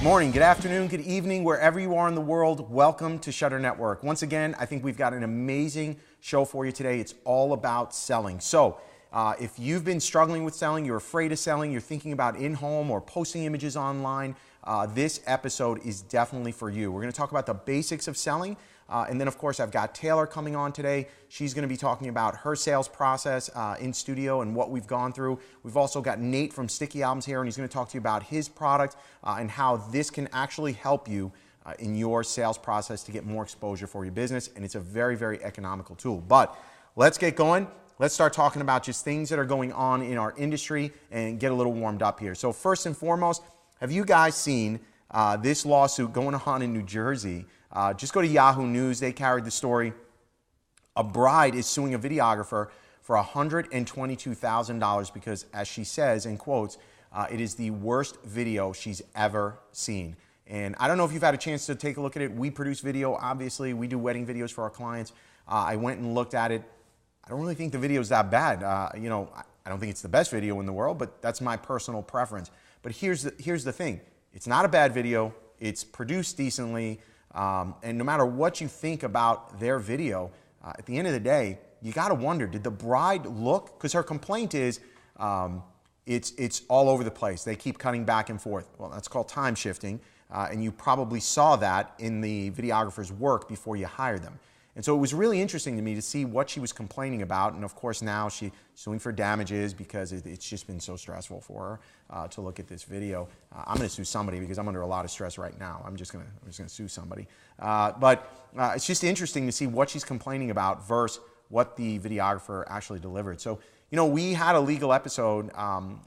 morning, good afternoon, good evening, wherever you are in the world. Welcome to Shutter Network. Once again, I think we've got an amazing show for you today. It's all about selling. So if you've been struggling with selling, you're afraid of selling, you're thinking about in-home or posting images online, this episode is definitely for you. We're going to talk about the basics of selling. And then, of course, I've got Taylor coming on today. She's going to be talking about her sales process in studio and what we've gone through. We've also got Nate from Sticky Albums here, and he's going to talk to you about his product and how this can actually help you in your sales process to get more exposure for your business. And it's a very, very economical tool. But let's get going. Let's start talking about just things that are going on in our industry and get a little warmed up here. So first and foremost, have you guys seen this lawsuit going on in New Jersey? Just go to Yahoo News. They carried the story. A bride is suing a videographer for $122,000 because, as she says, in quotes, it is the worst video she's ever seen. And I don't know if you've had a chance to take a look at it. We produce video, obviously. We do wedding videos for our clients. I went and looked at it. I don't really think the video is that bad. I don't think it's the best video in the world, but that's my personal preference. But here's the thing. It's not a bad video. It's produced decently. And no matter what you think about their video, at the end of the day, you got to wonder, did the bride look? Because her complaint is it's all over the place. They keep cutting back and forth. Well, that's called time shifting. And you probably saw that in the videographer's work before you hired them. And so it was really interesting to me to see what she was complaining about. And of course, now she's suing for damages because it's just been so stressful for her to look at this video. I'm going to sue somebody because I'm under a lot of stress right now. I'm just going to sue somebody. But it's just interesting to see what she's complaining about versus what the videographer actually delivered. So, we had a legal episode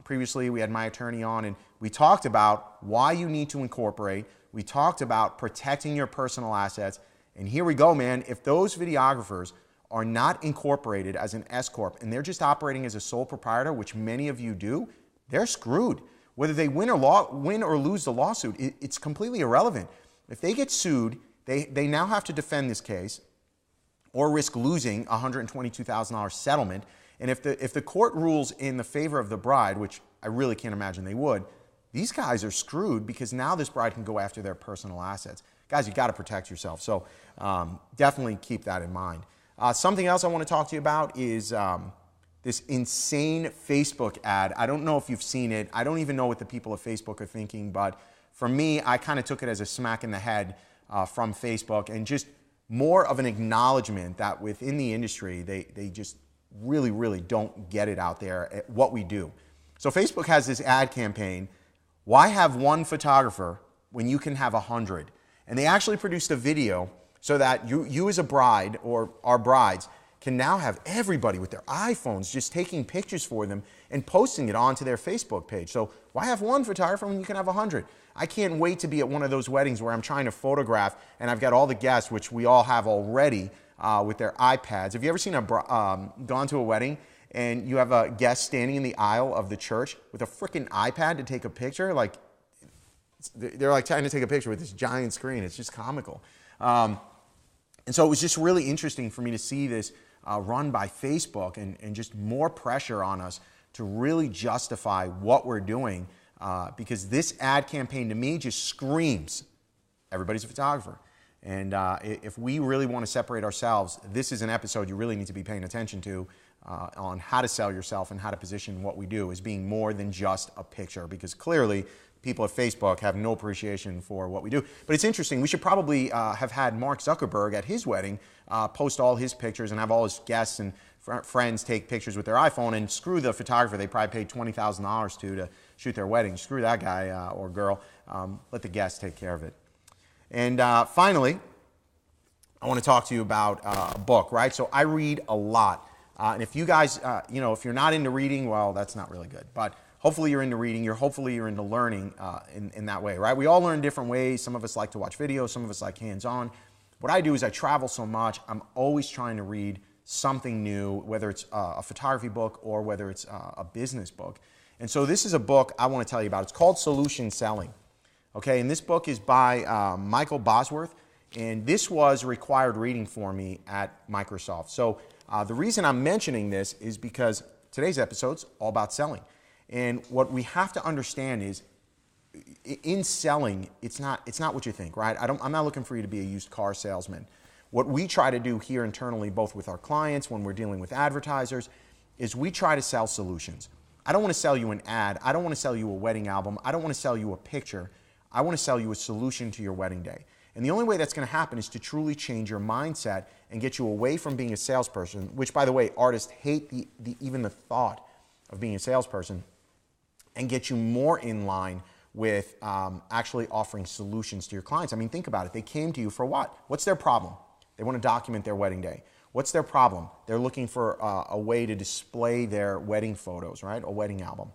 previously. We had my attorney on, and we talked about why you need to incorporate. We talked about protecting your personal assets. And here we go, man. If those videographers are not incorporated as an S-Corp and they're just operating as a sole proprietor, which many of you do, they're screwed. Whether they win or lose the lawsuit, it's completely irrelevant. If they get sued, they now have to defend this case or risk losing a $122,000 settlement. And if the court rules in the favor of the bride, which I really can't imagine they would, these guys are screwed because now this bride can go after their personal assets. Guys, you got to protect yourself. So definitely keep that in mind. Something else I want to talk to you about is this insane Facebook ad. I don't know if you've seen it. I don't even know what the people of Facebook are thinking. But for me, I kind of took it as a smack in the head from Facebook and just more of an acknowledgement that within the industry, they just really, really don't get it out there at what we do. So Facebook has this ad campaign. Why have one photographer when you can have 100? And they actually produced a video so that you as a bride or our brides can now have everybody with their iPhones just taking pictures for them and posting it onto their Facebook page. So why have one photographer when you can have 100? I can't wait to be at one of those weddings where I'm trying to photograph and I've got all the guests, which we all have already, with their iPads. Have you ever seen gone to a wedding and you have a guest standing in the aisle of the church with a freaking iPad to take a picture? Like, they're like trying to take a picture with this giant screen. It's just comical. And so it was just really interesting for me to see this run by Facebook and just more pressure on us to really justify what we're doing because this ad campaign to me just screams, everybody's a photographer. And if we really want to separate ourselves, this is an episode you really need to be paying attention to on how to sell yourself and how to position what we do as being more than just a picture, because clearly people at Facebook have no appreciation for what we do. But it's interesting. We should probably have had Mark Zuckerberg at his wedding post all his pictures and have all his guests and friends take pictures with their iPhone, and screw the photographer they probably paid $20,000 to shoot their wedding. Screw that guy or girl. Let the guests take care of it. And finally, I want to talk to you about a book, right? So I read a lot. And if you guys, if you're not into reading, well, that's not really good. But hopefully you're into reading. Hopefully you're into learning in that way, right? We all learn different ways. Some of us like to watch videos. Some of us like hands-on. What I do is I travel so much. I'm always trying to read something new, whether it's a photography book or whether it's a business book. And so this is a book I want to tell you about. It's called Solution Selling. Okay, and this book is by Michael Bosworth. And this was required reading for me at Microsoft. So the reason I'm mentioning this is because today's episode's all about selling. And what we have to understand is in selling, it's not what you think, right? I'm not looking for you to be a used car salesman. What we try to do here internally, both with our clients, when we're dealing with advertisers, is we try to sell solutions. I don't want to sell you an ad. I don't want to sell you a wedding album. I don't want to sell you a picture. I want to sell you a solution to your wedding day. And the only way that's going to happen is to truly change your mindset and get you away from being a salesperson, which, by the way, artists hate even the thought of being a salesperson, and get you more in line with actually offering solutions to your clients. I mean, think about it. They came to you for what? What's their problem? They want to document their wedding day. What's their problem? They're looking for a way to display their wedding photos, right? A wedding album.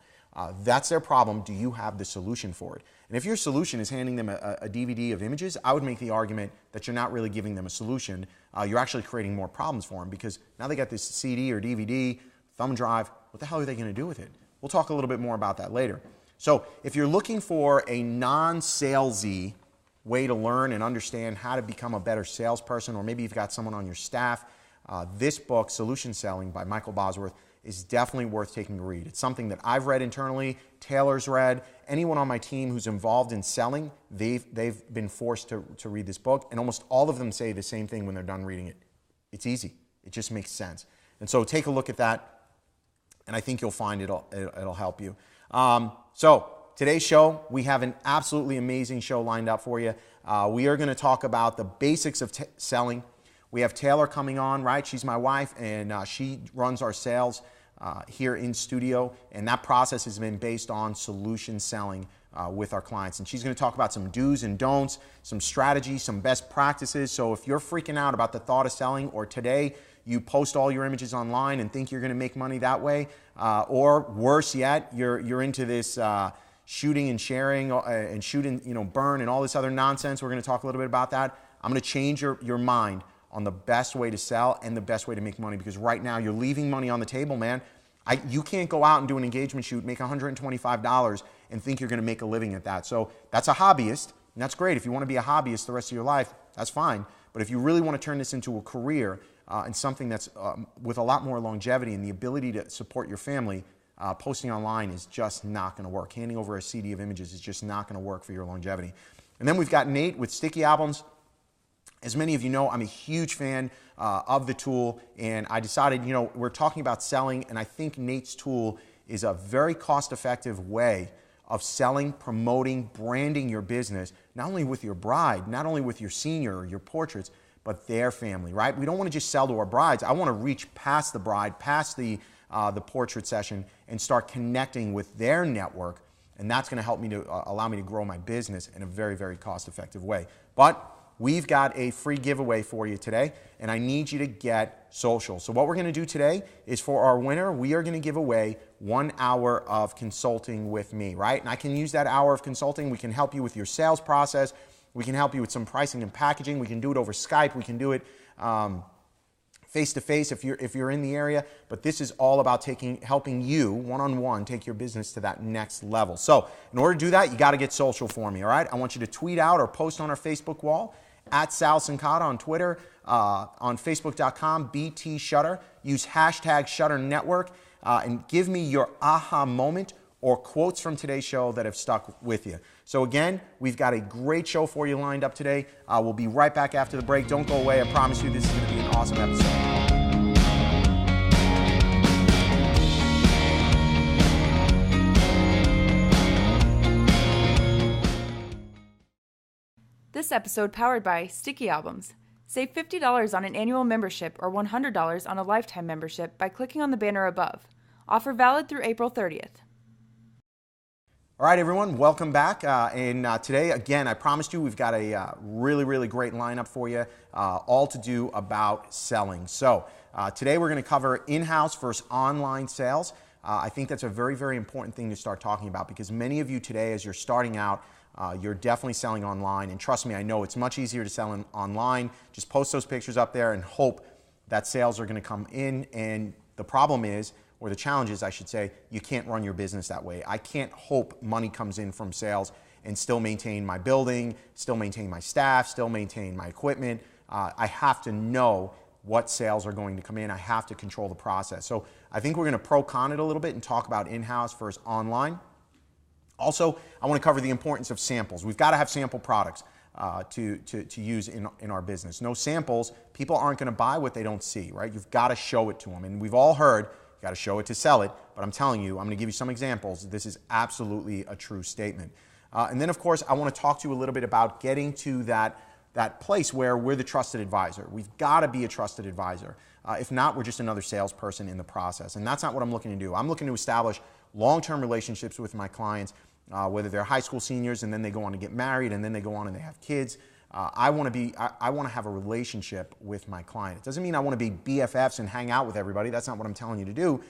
That's their problem. Do you have the solution for it? And if your solution is handing them a DVD of images, I would make the argument that you're not really giving them a solution. You're actually creating more problems for them, because now they got this CD or DVD, thumb drive. What the hell are they going to do with it? We'll talk a little bit more about that later. So if you're looking for a non-salesy way to learn and understand how to become a better salesperson, or maybe you've got someone on your staff, this book, Solution Selling by Michael Bosworth, is definitely worth taking a read. It's something that I've read internally, Taylor's read, anyone on my team who's involved in selling, they've been forced to read this book, and almost all of them say the same thing when they're done reading it. It's easy. It just makes sense. And so take a look at that, and I think you'll find it'll help you. So today's show, we have an absolutely amazing show lined up for you. We are going to talk about the basics of selling. We have Taylor coming on, right? She's my wife, and she runs our sales here in studio, and that process has been based on solution selling with our clients. And she's going to talk about some do's and don'ts, some strategies, some best practices. So if you're freaking out about the thought of selling, or today you post all your images online and think you're going to make money that way, or worse yet, you're into this shooting and sharing and shooting, burn and all this other nonsense. We're going to talk a little bit about that. I'm going to change your mind on the best way to sell and the best way to make money, because right now you're leaving money on the table, man. You can't go out and do an engagement shoot, make $125 and think you're going to make a living at that. So that's a hobbyist, and that's great. If you want to be a hobbyist the rest of your life, that's fine. But if you really want to turn this into a career and something that's with a lot more longevity and the ability to support your family, posting online is just not going to work. Handing over a CD of images is just not going to work for your longevity. And then we've got Nate with Sticky Albums. As many of you know, I'm a huge fan of the tool, and I decided, we're talking about selling, and I think Nate's tool is a very cost-effective way of selling, promoting, branding your business, not only with your bride, not only with your senior or your portraits, but their family, right? We don't want to just sell to our brides. I want to reach past the bride, past the portrait session, and start connecting with their network, and that's going to help me to allow me to grow my business in a very, very cost-effective way. But we've got a free giveaway for you today, and I need you to get social. So what we're going to do today is, for our winner, we are going to give away 1 hour of consulting with me, right? And I can use that hour of consulting. We can help you with your sales process. We can help you with some pricing and packaging. We can do it over Skype. We can do it face-to-face if you're in the area. But this is all about helping you one-on-one take your business to that next level. So in order to do that, you got to get social for me, all right? I want you to tweet out or post on our Facebook wall, at Sal Cincotta on Twitter, on Facebook.com, BT Shutter. Use hashtag Shutter Network, and give me your aha moment or quotes from today's show that have stuck with you. So again, we've got a great show for you lined up today. We'll be right back after the break. Don't go away. I promise you this is going to be an awesome episode. This episode powered by Sticky Albums. Save $50 on an annual membership or $100 on a lifetime membership by clicking on the banner above. Offer valid through April 30th. All right, everyone, welcome back. Today, again, I promised you we've got a really, really great lineup for you, all to do about selling. So today we're going to cover in-house versus online sales. I think that's a very, very important thing to start talking about, because many of you today, as you're starting out, you're definitely selling online. And trust me, I know it's much easier to sell online. Just post those pictures up there and hope that sales are going to come in. And the problem is, or the challenge is, I should say, you can't run your business that way. I can't hope money comes in from sales and still maintain my building, still maintain my staff, still maintain my equipment. I have to know what sales are going to come in. I have to control the process. So I think we're going to pro-con it a little bit and talk about in-house versus online. Also, I want to cover the importance of samples. We've got to have sample products to use in our business. No samples, people aren't going to buy what they don't see, right? You've got to show it to them. And we've all heard, you got to show it to sell it. But I'm telling you, I'm going to give you some examples. This is absolutely a true statement. And then, of course, I want to talk to you a little bit about getting to that place where we're the trusted advisor. We've got to be a trusted advisor. If not, we're just another salesperson in the process. And that's not what I'm looking to do. I'm looking to establish long-term relationships with my clients, whether they're high school seniors and then they go on to get married and then they go on and they have kids. I want to have a relationship with my client. It doesn't mean I want to be BFFs and hang out with everybody. That's not what I'm telling you to do.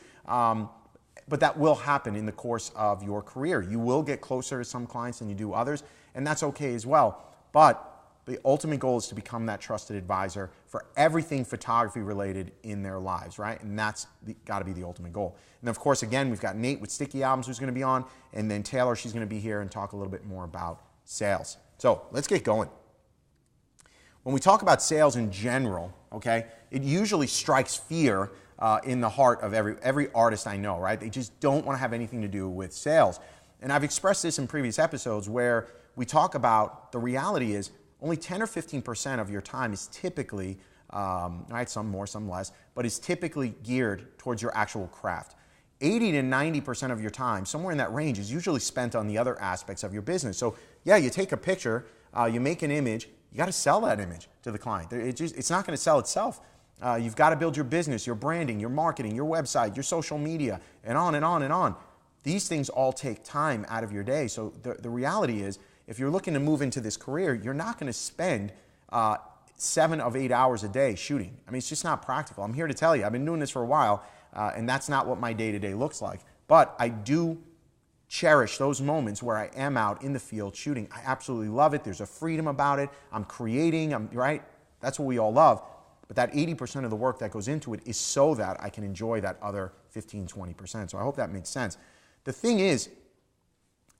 But that will happen in the course of your career. You will get closer to some clients than you do others, and that's okay as well. But the ultimate goal is to become that trusted advisor for everything photography related in their lives, right? And that's got to be the ultimate goal. And of course, again, we've got Nate with Sticky Albums who's going to be on, and then Taylor, she's going to be here and talk a little bit more about sales. So let's get going. When we talk about sales in general, okay, it usually strikes fear in the heart of every artist I know, right? They just don't want to have anything to do with sales. And I've expressed this in previous episodes where we talk about the reality is only 10 or 15% of your time is typically, right, some more, some less, but is typically geared towards your actual craft. 80 to 90% of your time, somewhere in that range, is usually spent on the other aspects of your business. So yeah, you take a picture, you make an image, you got to sell that image to the client. It's not going to sell itself. You've got to build your business, your branding, your marketing, your website, your social media, and on and on and on. These things all take time out of your day. So the reality is, if you're looking to move into this career, you're not going to spend 7 of 8 hours a day shooting. I mean, it's just not practical. I'm here to tell you, I've been doing this for a while, and that's not what my day-to-day looks like. But I do cherish those moments where I am out in the field shooting. I absolutely love it. There's a freedom about it. I'm creating, right? That's what we all love. But that 80% of the work that goes into it is so that I can enjoy that other 15, 20%. So I hope that makes sense. The thing is,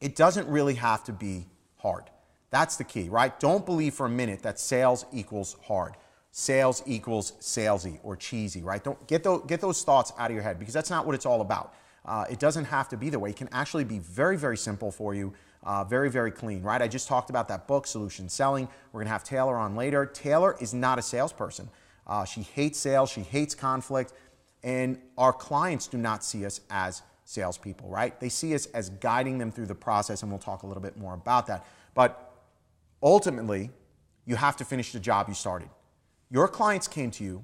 it doesn't really have to be hard. That's the key, right? Don't believe for a minute that sales equals hard. Sales equals salesy or cheesy, right? Don't get those thoughts out of your head, because that's not what it's all about. It doesn't have to be the way. It can actually be very, very simple for you, very, very clean, right? I just talked about that book, Solution Selling. We're going to have Taylor on later. Taylor is not a salesperson. She hates sales. She hates conflict. And our clients do not see us as salespeople, right? They see us as guiding them through the process, and we'll talk a little bit more about that. But ultimately, you have to finish the job you started. Your clients came to you,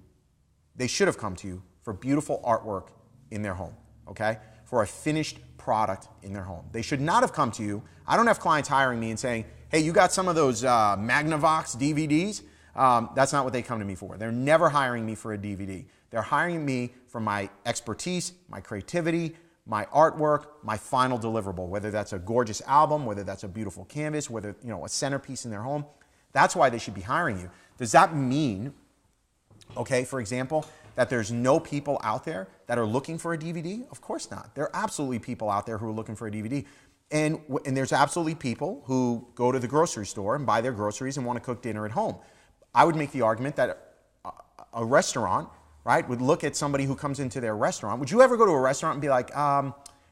they should have come to you for beautiful artwork in their home, okay? For a finished product in their home. They should not have come to you. I don't have clients hiring me and saying, hey, you got some of those Magnavox DVDs? That's not what they come to me for. They're never hiring me for a DVD. They're hiring me for my expertise, my creativity, my artwork, my final deliverable, whether that's a gorgeous album, whether that's a beautiful canvas, whether, you know, a centerpiece in their home. That's why they should be hiring you. Does that mean, okay, for example, that there's no people out there that are looking for a DVD? Of course not. There are absolutely people out there who are looking for a DVD. And there's absolutely people who go to the grocery store and buy their groceries and want to cook dinner at home. I would make the argument that a restaurant, right, would look at somebody who comes into their restaurant. Would you ever go to a restaurant and be like,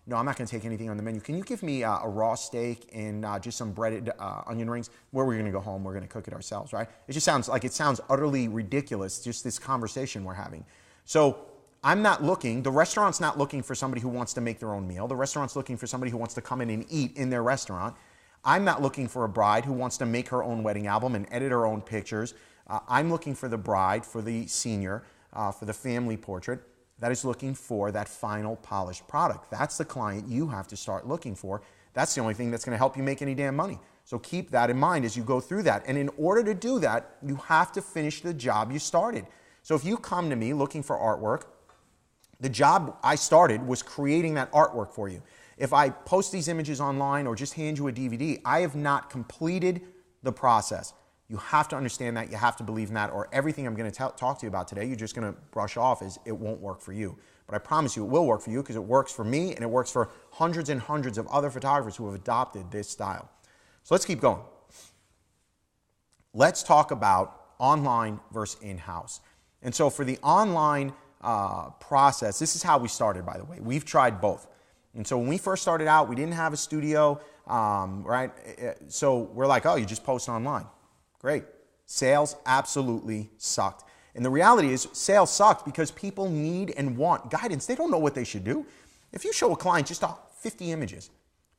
no, I'm not going to take anything on the menu. Can you give me a raw steak and just some breaded onion rings? Where we're going to go home, we're going to cook it ourselves, right? It just sounds like, it sounds utterly ridiculous, just this conversation we're having. So I'm not looking, the restaurant's not looking for somebody who wants to make their own meal. The restaurant's looking for somebody who wants to come in and eat in their restaurant. I'm not looking for a bride who wants to make her own wedding album and edit her own pictures. I'm looking for the bride, for the senior, for the family portrait that is looking for that final polished product. That's the client you have to start looking for. That's the only thing that's going to help you make any damn money. So keep that in mind as you go through that. And in order to do that, you have to finish the job you started. So if you come to me looking for artwork, the job I started was creating that artwork for you. If I post these images online or just hand you a DVD, I have not completed the process. You have to understand that, you have to believe in that, or everything I'm going to talk to you about today, you're just going to brush off as it won't work for you. But I promise you it will work for you, because it works for me and it works for hundreds and hundreds of other photographers who have adopted this style. So let's keep going. Let's talk about online versus in-house. And so for the online process, this is how we started, by the way. We've tried both. And so when we first started out, we didn't have a studio, right? So we're like, oh, you just post online. Great. Sales absolutely sucked. And the reality is sales sucked because people need and want guidance. They don't know what they should do. If you show a client just 50 images,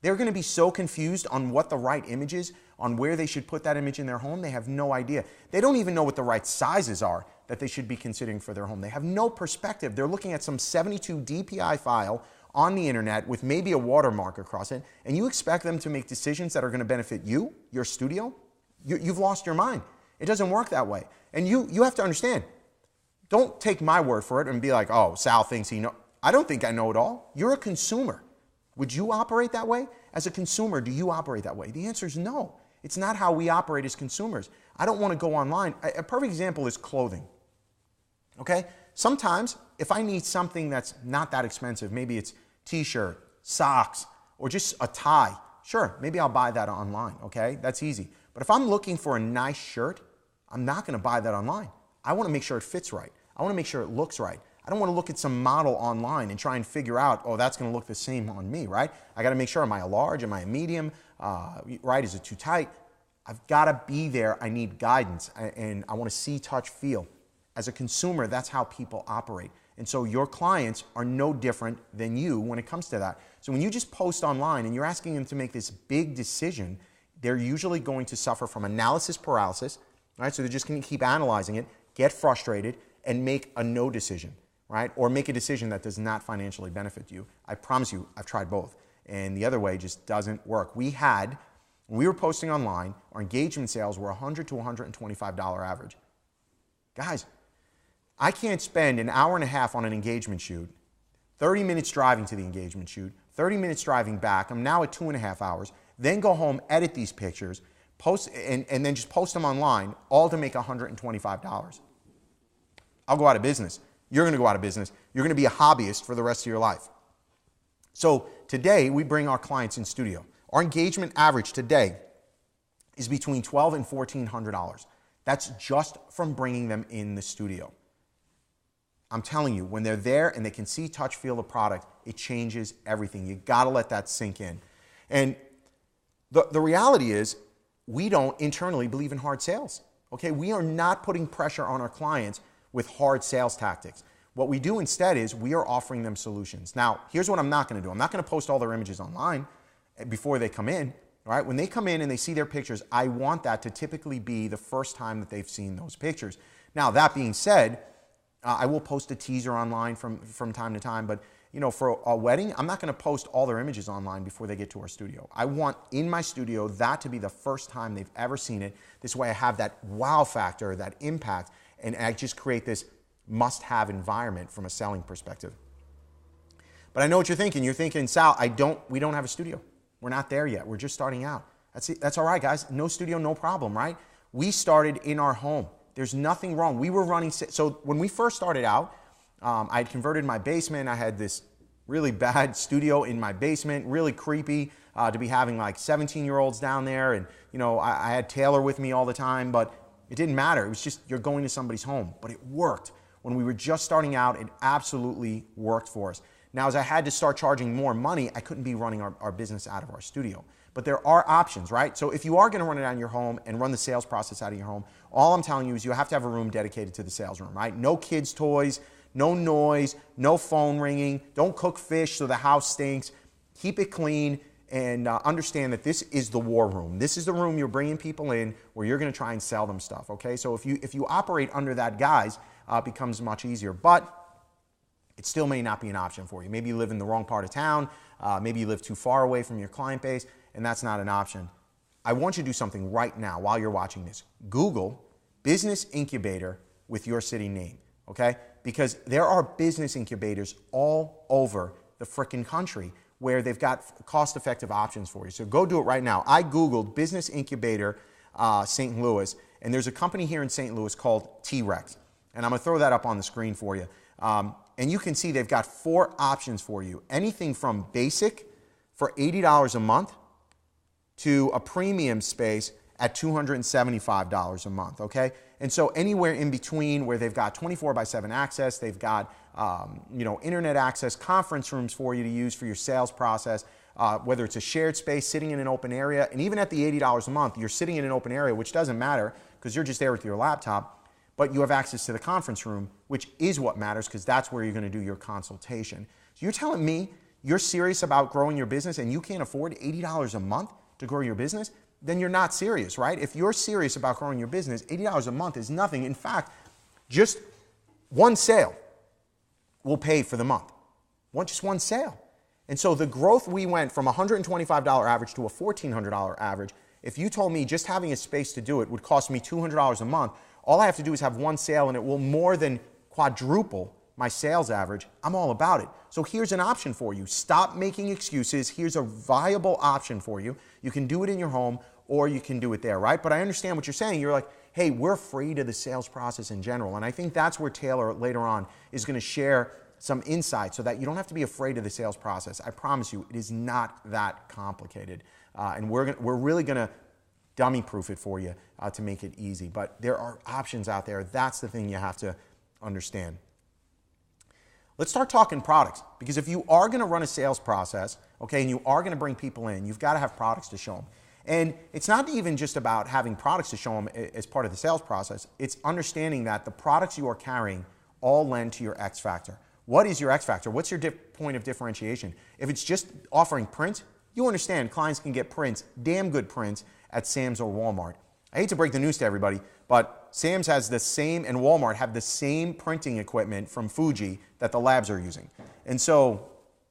they're going to be so confused on what the right image is, on where they should put that image in their home. They have no idea. They don't even know what the right sizes are that they should be considering for their home. They have no perspective. They're looking at some 72 DPI file on the internet with maybe a watermark across it, and you expect them to make decisions that are going to benefit you, your studio? You've lost your mind. It doesn't work that way. And you have to understand, don't take my word for it and be like, oh, Sal thinks he knows. I don't think I know it all. You're a consumer. Would you operate that way? As a consumer, do you operate that way? The answer is no. It's not how we operate as consumers. I don't want to go online. A perfect example is clothing. Okay? Sometimes, if I need something that's not that expensive, maybe it's t-shirt, socks, or just a tie, sure, maybe I'll buy that online, okay? That's easy. But if I'm looking for a nice shirt, I'm not going to buy that online. I want to make sure it fits right. I want to make sure it looks right. I don't want to look at some model online and try and figure out, oh, that's going to look the same on me, right? I got to make sure, am I a large? Am I a medium? Right? Is it too tight? I've got to be there. I need guidance, and I want to see, touch, feel. As a consumer, that's how people operate. And so your clients are no different than you when it comes to that. So when you just post online and you're asking them to make this big decision, they're usually going to suffer from analysis paralysis, right? So they're just going to keep analyzing it, get frustrated, and make a no decision, right? Or make a decision that does not financially benefit you. I promise you, I've tried both. And the other way just doesn't work. When we were posting online, our engagement sales were $100 to $125 average. Guys, I can't spend an hour and a half on an engagement shoot, 30 minutes driving to the engagement shoot, 30 minutes driving back. I'm now at 2.5 hours. Then go home, edit these pictures, post, and then just post them online, all to make $125. I'll go out of business. You're going to go out of business. You're going to be a hobbyist for the rest of your life. So today, we bring our clients in studio. Our engagement average today is between $1,200 and $1,400. That's just from bringing them in the studio. I'm telling you, when they're there and they can see, touch, feel the product, it changes everything. You got to let that sink in. And the reality is, we don't internally believe in hard sales. Okay, we are not putting pressure on our clients with hard sales tactics. What we do instead is we are offering them solutions. Now, here's what I'm not going to do. I'm not going to post all their images online before they come in. All right, when they come in and they see their pictures, I want that to typically be the first time that they've seen those pictures. Now, that being said, I will post a teaser online from time to time, but you know, for a wedding, I'm not going to post all their images online before they get to our studio. I want in my studio that to be the first time they've ever seen it. This way I have that wow factor, that impact, and I just create this must-have environment from a selling perspective. But I know what you're thinking. You're thinking, Sal, we don't have a studio. We're not there yet. We're just starting out. That's all right, guys. No studio, no problem, right? We started in our home. There's nothing wrong. We were running, so when we first started out, I had converted my basement. I had this really bad studio in my basement, really creepy to be having like 17-year-olds down there. And, you know, I had Taylor with me all the time, but it didn't matter. It was just, you're going to somebody's home. But it worked. When we were just starting out, it absolutely worked for us. Now, as I had to start charging more money, I couldn't be running our business out of our studio. But there are options, right? So if you are going to run it out of your home and run the sales process out of your home, all I'm telling you is you have to have a room dedicated to the sales room, right? No kids' toys, no noise, no phone ringing. Don't cook fish so the house stinks. Keep it clean and understand that this is the war room. This is the room you're bringing people in where you're going to try and sell them stuff, okay? So if you operate under that guise, it becomes much easier. But it still may not be an option for you. Maybe you live in the wrong part of town. Maybe you live too far away from your client base, and that's not an option. I want you to do something right now while you're watching this. Google business incubator with your city name, okay? Because there are business incubators all over the frickin' country where they've got cost-effective options for you. So go do it right now. I Googled business incubator St. Louis, and there's a company here in St. Louis called T-Rex. And I'm going to throw that up on the screen for you. And you can see they've got 4 options for you. Anything from basic for $80 a month to a premium space at $275 a month, okay? And so anywhere in between where they've got 24/7 access, they've got internet access, conference rooms for you to use for your sales process, whether it's a shared space, sitting in an open area, and even at the $80 a month, you're sitting in an open area, which doesn't matter because you're just there with your laptop, but you have access to the conference room, which is what matters because that's where you're going to do your consultation. So you're telling me you're serious about growing your business and you can't afford $80 a month to grow your business? Then you're not serious, right? If you're serious about growing your business, $80 a month is nothing. In fact, just one sale will pay for the month. Just one sale. And so the growth, we went from a $125 average to a $1,400 average. If you told me just having a space to do it would cost me $200 a month, all I have to do is have one sale and it will more than quadruple my sales average. I'm all about it. So here's an option for you. Stop making excuses. Here's a viable option for you. You can do it in your home or you can do it there, right? But I understand what you're saying. You're like, hey, we're afraid of the sales process in general. And I think that's where Taylor later on is going to share some insight so that you don't have to be afraid of the sales process. I promise you, it is not that complicated. And we're really going to dummy proof it for you to make it easy. But there are options out there. That's the thing you have to understand. Let's start talking products, because if you are going to run a sales process, okay, and you are going to bring people in, you've got to have products to show them. And it's not even just about having products to show them as part of the sales process. It's understanding that the products you are carrying all lend to your X factor. What is your X factor? What's your point of differentiation? If it's just offering prints, you understand clients can get prints, damn good prints, at Sam's or Walmart. I hate to break the news to everybody, but Sam's has the same, and Walmart have the same printing equipment from Fuji that the labs are using. And so,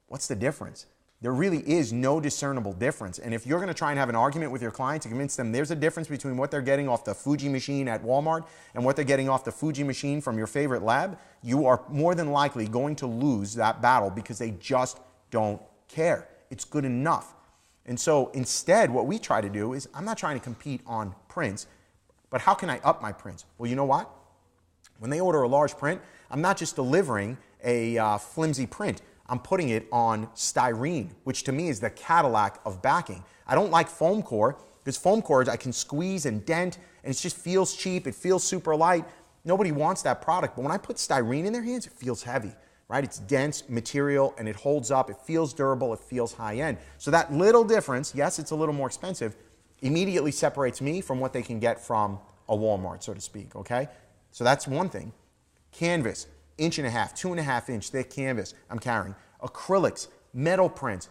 what's the difference? There really is no discernible difference. And if you're going to try and have an argument with your client to convince them there's a difference between what they're getting off the Fuji machine at Walmart and what they're getting off the Fuji machine from your favorite lab, you are more than likely going to lose that battle because they just don't care. It's good enough. And so instead, what we try to do is, I'm not trying to compete on prints, but how can I up my prints? Well, you know what? When they order a large print, I'm not just delivering a flimsy print. I'm putting it on styrene, which to me is the Cadillac of backing. I don't like foam core, because foam cores I can squeeze and dent, and it just feels cheap. It feels super light. Nobody wants that product. But when I put styrene in their hands, it feels heavy, right? It's dense material, and it holds up. It feels durable. It feels high-end. So that little difference, yes, it's a little more expensive, immediately separates me from what they can get from a Walmart, so to speak, okay? So that's one thing. Canvas. 1.5 inch, 2.5 inch thick canvas I'm carrying. Acrylics, metal prints,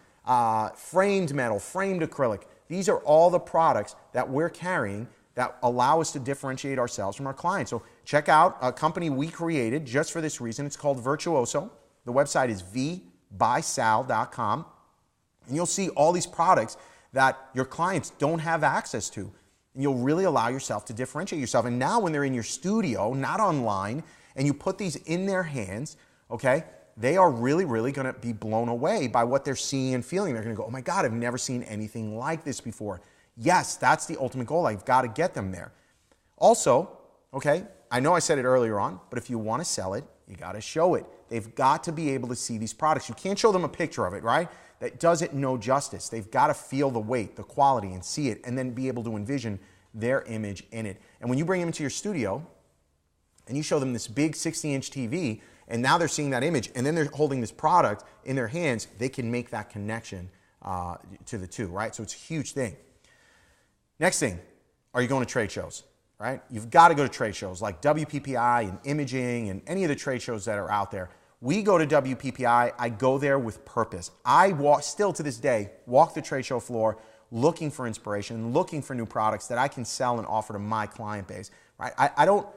framed metal, framed acrylic. These are all the products that we're carrying that allow us to differentiate ourselves from our clients. So check out a company we created just for this reason. It's called Virtuoso. The website is vbysal.com. And you'll see all these products that your clients don't have access to. And you'll really allow yourself to differentiate yourself. And now when they're in your studio, not online, and you put these in their hands, okay, they are really, really going to be blown away by what they're seeing and feeling. They're going to go, oh my God, I've never seen anything like this before. Yes, that's the ultimate goal. I've got to get them there. Also, okay, I know I said it earlier on, but if you want to sell it, you got to show it. They've got to be able to see these products. You can't show them a picture of it, right? That does it no justice. They've got to feel the weight, the quality, and see it, and then be able to envision their image in it. And when you bring them into your studio, and you show them this big 60-inch TV, and now they're seeing that image, and then they're holding this product in their hands, they can make that connection to the two, right? So it's a huge thing. Next thing, are you going to trade shows, right? You've got to go to trade shows like WPPI and Imaging and any of the trade shows that are out there. We go to WPPI. I go there with purpose. I still to this day, walk the trade show floor looking for inspiration, looking for new products that I can sell and offer to my client base, right? I don't...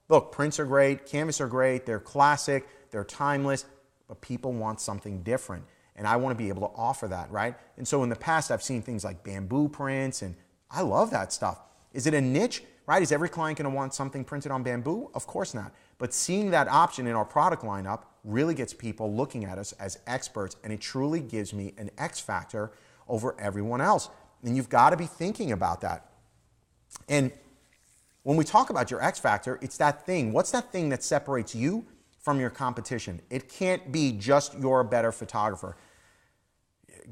Look, prints are great, canvas are great, they're classic, they're timeless, but people want something different. And I want to be able to offer that, right? And so in the past, I've seen things like bamboo prints, and I love that stuff. Is it a niche, right? Is every client going to want something printed on bamboo? Of course not. But seeing that option in our product lineup really gets people looking at us as experts, and it truly gives me an X factor over everyone else. And you've got to be thinking about that. And when we talk about your X factor, it's that thing. What's that thing that separates you from your competition? It can't be just you're a better photographer.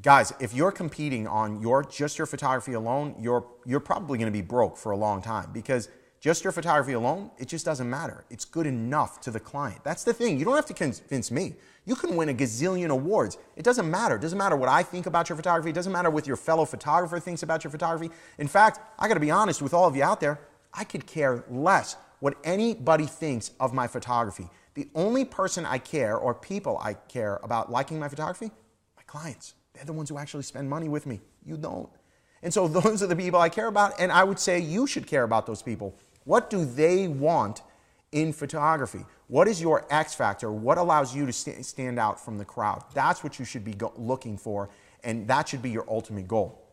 Guys, if you're competing on just your photography alone, you're probably going to be broke for a long time, because just your photography alone, it just doesn't matter. It's good enough to the client. That's the thing. You don't have to convince me. You can win a gazillion awards. It doesn't matter. It doesn't matter what I think about your photography. It doesn't matter what your fellow photographer thinks about your photography. In fact, I got to be honest with all of you out there, I could care less what anybody thinks of my photography. The only person I care, or people I care about liking my photography, my clients. They're the ones who actually spend money with me. You don't. And so those are the people I care about, and I would say you should care about those people. What do they want in photography? What is your X factor? What allows you to stand out from the crowd? That's what you should be looking for, and that should be your ultimate goal.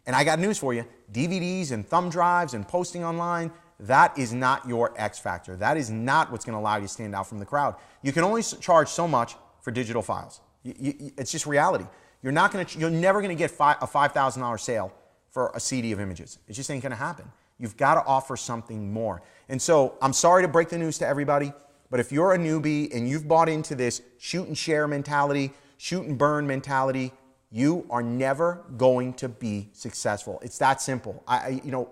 And I got news for you. DVDs and thumb drives and posting online, that is not your X factor. That is not what's going to allow you to stand out from the crowd. You can only charge so much for digital files. It's just reality. You're never going to get a $5,000 sale for a CD of images. It just ain't going to happen. You've got to offer something more. And so I'm sorry to break the news to everybody, but if you're a newbie and you've bought into this shoot and share mentality, shoot and burn mentality, you are never going to be successful. It's that simple.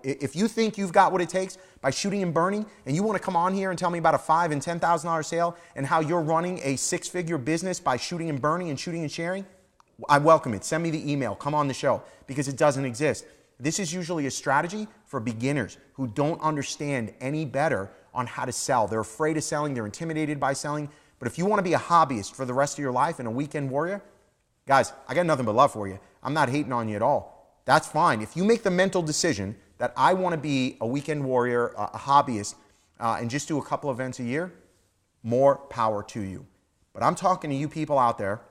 If you think you've got what it takes by shooting and burning, and you want to come on here and tell me about a $5,000 and $10,000 sale and how you're running a six-figure business by shooting and burning and shooting and sharing, I welcome it. Send me the email. Come on the show, because it doesn't exist. This is usually a strategy for beginners who don't understand any better on how to sell. They're afraid of selling. They're intimidated by selling. But if you want to be a hobbyist for the rest of your life and a weekend warrior, guys, I got nothing but love for you. I'm not hating on you at all. That's fine. If you make the mental decision that I want to be a weekend warrior, a hobbyist, and just do a couple events a year, more power to you. But I'm talking to you people out there,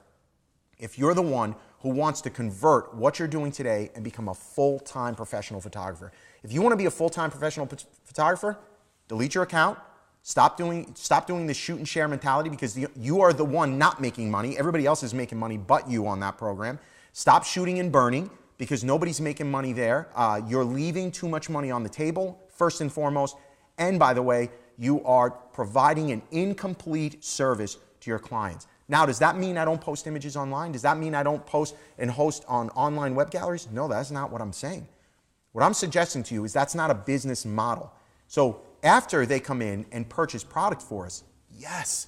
if you're the one who wants to convert what you're doing today and become a full-time professional photographer. If you want to be a full-time professional photographer, delete your account. Stop doing the shoot and share mentality, because you are the one not making money. Everybody else is making money but you on that program. Stop shooting and burning, because nobody's making money there. You're leaving too much money on the table, first and foremost. And by the way, you are providing an incomplete service to your clients. Now, does that mean I don't post images online? Does that mean I don't post and host on online web galleries? No, that's not what I'm saying. What I'm suggesting to you is that's not a business model. So after they come in and purchase product for us, yes,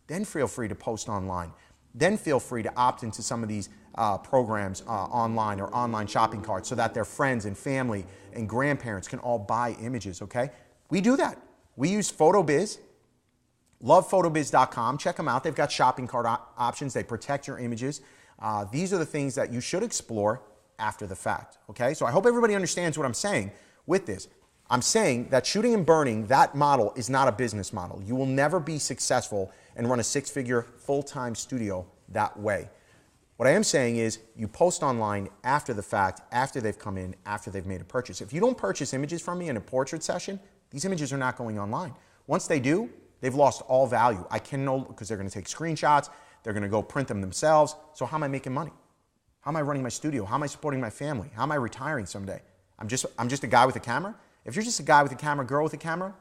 then feel free to post online. Then feel free to opt into some of these programs online, or online shopping carts, so that their friends and family and grandparents can all buy images, okay? We do that. We use PhotoBiz. LovePhotoBiz.com. Check them out. They've got shopping cart options. They protect your images. These are the things that you should explore after the fact, okay? So I hope everybody understands what I'm saying with this. I'm saying that shooting and burning, that model is not a business model. You will never be successful and run a six-figure full-time studio that way. What I am saying is you post online after the fact, after they've come in, after they've made a purchase. If you don't purchase images from me in a portrait session, these images are not going online. Once they do, they've lost all value. I can know, because they're going to take screenshots, they're going to go print them themselves. So how am I making money? How am I running my studio? How am I supporting my family? How am I retiring someday? I'm just a guy with a camera. If you're just a guy with a camera, girl with a camera,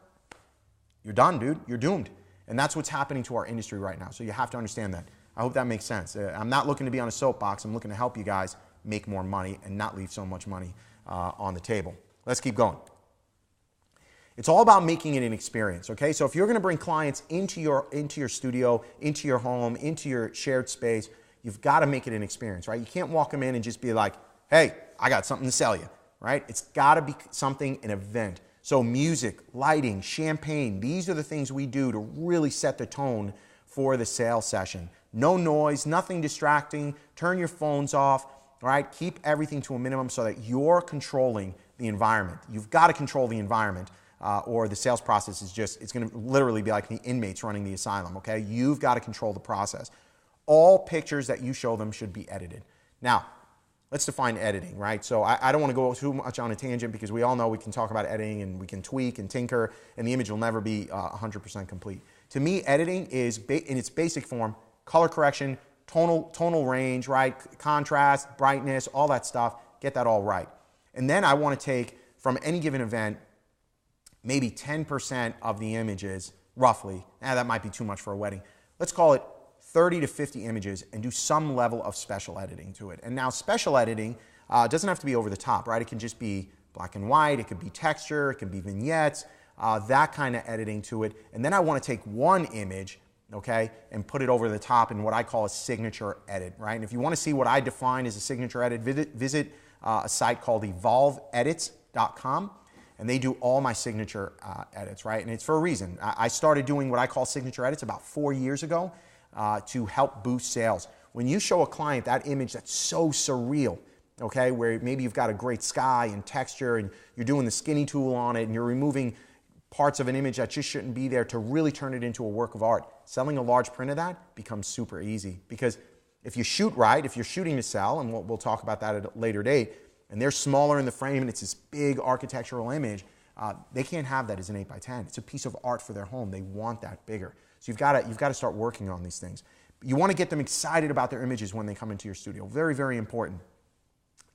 you're done, dude. You're doomed. And that's what's happening to our industry right now. So you have to understand that. I hope that makes sense. I'm not looking to be on a soapbox. I'm looking to help you guys make more money and not leave so much money on the table. Let's keep going. It's all about making it an experience, okay? So if you're going to bring clients into your studio, into your home, into your shared space, you've got to make it an experience, right? You can't walk them in and just be like, hey, I got something to sell you, right? It's got to be something, an event. So music, lighting, champagne, these are the things we do to really set the tone for the sales session. No noise, nothing distracting, turn your phones off, right? Keep everything to a minimum so that you're controlling the environment. You've got to control the environment. Or the sales process is it's going to literally be like the inmates running the asylum, okay? You've got to control the process. All pictures that you show them should be edited. Now, let's define editing, right? So I don't want to go too much on a tangent, because we all know we can talk about editing and we can tweak and tinker, and the image will never be 100% complete. To me, editing is, in its basic form, color correction, tonal range, right? Contrast, brightness, all that stuff. Get that all right. And then I want to take, from any given event, maybe 10% of the images, roughly. That might be too much for a wedding. Let's call it 30 to 50 images and do some level of special editing to it. And now special editing doesn't have to be over the top, right? It can just be black and white, it could be texture, it could be vignettes, that kind of editing to it. And then I want to take one image, okay, and put it over the top in what I call a signature edit, right? And if you want to see what I define as a signature edit, visit a site called evolveedits.com, and they do all my signature edits, right? And it's for a reason. I started doing what I call signature edits about 4 years ago to help boost sales. When you show a client that image that's so surreal, okay, where maybe you've got a great sky and texture and you're doing the skinny tool on it and you're removing parts of an image that just shouldn't be there to really turn it into a work of art. Selling a large print of that becomes super easy, because if you shoot right, if you're shooting to sell, and we'll talk about that at a later date, and they're smaller in the frame and it's this big architectural image, they can't have that as an 8x10. It's a piece of art for their home. They want that bigger. So you've got to start working on these things. You want to get them excited about their images when they come into your studio. Very, very important.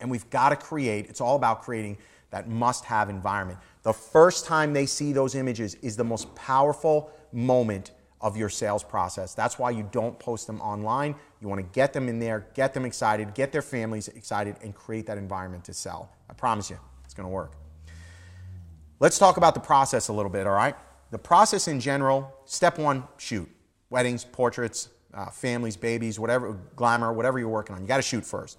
And we've got to create, it's all about creating that must-have environment. The first time they see those images is the most powerful moment of your sales process. That's why you don't post them online. You want to get them in there, get them excited, get their families excited, and create that environment to sell. I promise you, it's going to work. Let's talk about the process a little bit, all right? The process in general, step one, shoot. Weddings, portraits, families, babies, whatever, glamour, whatever you're working on. You got to shoot first.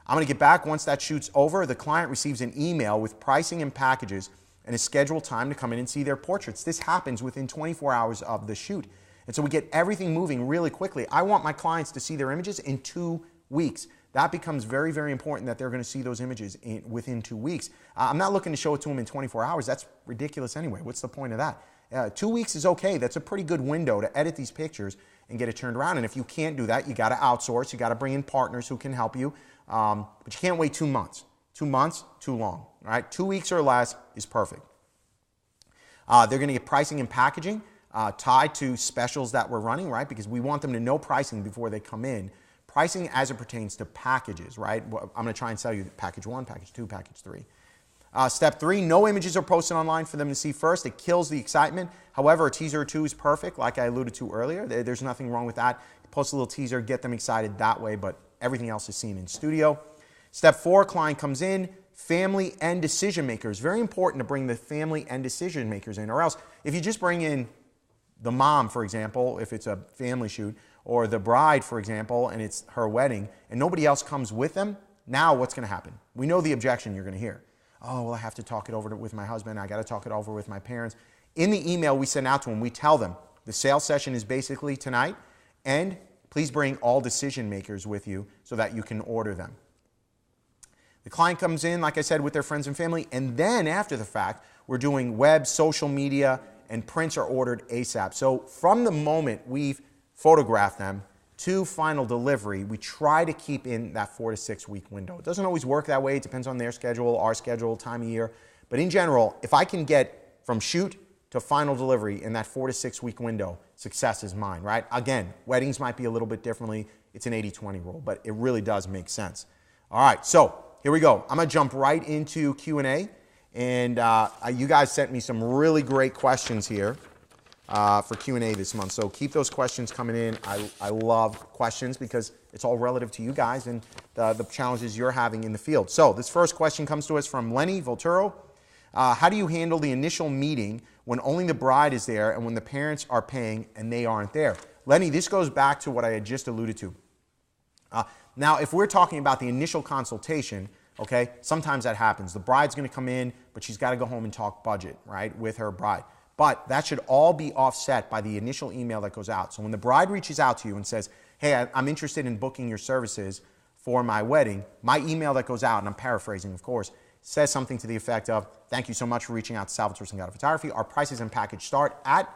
I'm going to get back once that shoot's over. The client receives an email with pricing and packages and a scheduled time to come in and see their portraits. This happens within 24 hours of the shoot. And so we get everything moving really quickly. I want my clients to see their images in 2 weeks. That becomes very, very important, that they're going to see those images within 2 weeks. I'm not looking to show it to them in 24 hours. That's ridiculous anyway. What's the point of that? 2 weeks is okay. That's a pretty good window to edit these pictures and get it turned around. And if you can't do that, you got to outsource. You got to bring in partners who can help you. But you can't wait 2 months. 2 months, too long. All right? 2 weeks or less is perfect. They're going to get pricing and packaging tied to specials that we're running, right? Because we want them to know pricing before they come in. Pricing as it pertains to packages, right? I'm going to try and sell you package 1, package 2, package 3. Step 3, no images are posted online for them to see first. It kills the excitement. However, a teaser or 2 is perfect, like I alluded to earlier. There's nothing wrong with that. Post a little teaser, get them excited that way, but everything else is seen in studio. Step 4, client comes in, family and decision makers. Very important to bring the family and decision makers in, or else if you just bring in the mom, for example, if it's a family shoot, or the bride, for example, and it's her wedding, and nobody else comes with them, now what's going to happen? We know the objection you're going to hear. Oh, well, I have to talk it over with my husband. I got to talk it over with my parents. In the email we send out to them, we tell them the sales session is basically tonight, and please bring all decision makers with you so that you can order them. The client comes in, like I said, with their friends and family, and then after the fact, we're doing web, social media, and prints are ordered ASAP. So from the moment we've photographed them to final delivery, we try to keep in that 4 to 6 week window. It doesn't always work that way. It depends on their schedule, our schedule, time of year. But in general, if I can get from shoot to final delivery in that 4 to 6 week window, success is mine, right? Again, weddings might be a little bit differently. It's an 80-20 rule, but it really does make sense. All right, so here we go. I'm going to jump right into Q&A. And you guys sent me some really great questions here for Q&A this month. So keep those questions coming in. I love questions because it's all relative to you guys and the challenges you're having in the field. So this first question comes to us from Lenny Volturo. How do you handle the initial meeting when only the bride is there and when the parents are paying and they aren't there? Lenny, this goes back to what I had just alluded to. Now, if we're talking about the initial consultation, okay, sometimes that happens. The bride's going to come in, but she's got to go home and talk budget, right, with her bride. But that should all be offset by the initial email that goes out. So when the bride reaches out to you and says, hey, I'm interested in booking your services for my wedding, my email that goes out, and I'm paraphrasing, of course, says something to the effect of, thank you so much for reaching out to Salvatore Sangata Photography. Our prices and package start at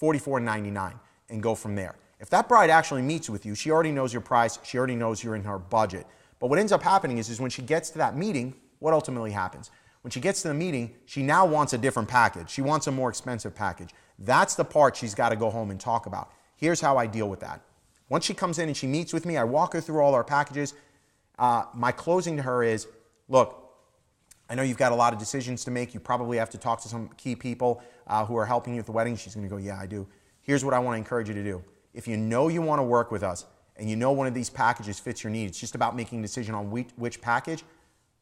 $44.99 and go from there. If that bride actually meets with you, she already knows your price. She already knows you're in her budget. But what ends up happening is when she gets to that meeting, what ultimately happens? When she gets to the meeting, she now wants a different package. She wants a more expensive package. That's the part she's got to go home and talk about. Here's how I deal with that. Once she comes in and she meets with me, I walk her through all our packages. My closing to her is, look, I know you've got a lot of decisions to make. You probably have to talk to some key people who are helping you at the wedding. She's going to go, yeah, I do. Here's what I want to encourage you to do. If you know you want to work with us and you know one of these packages fits your needs, it's just about making a decision on which package,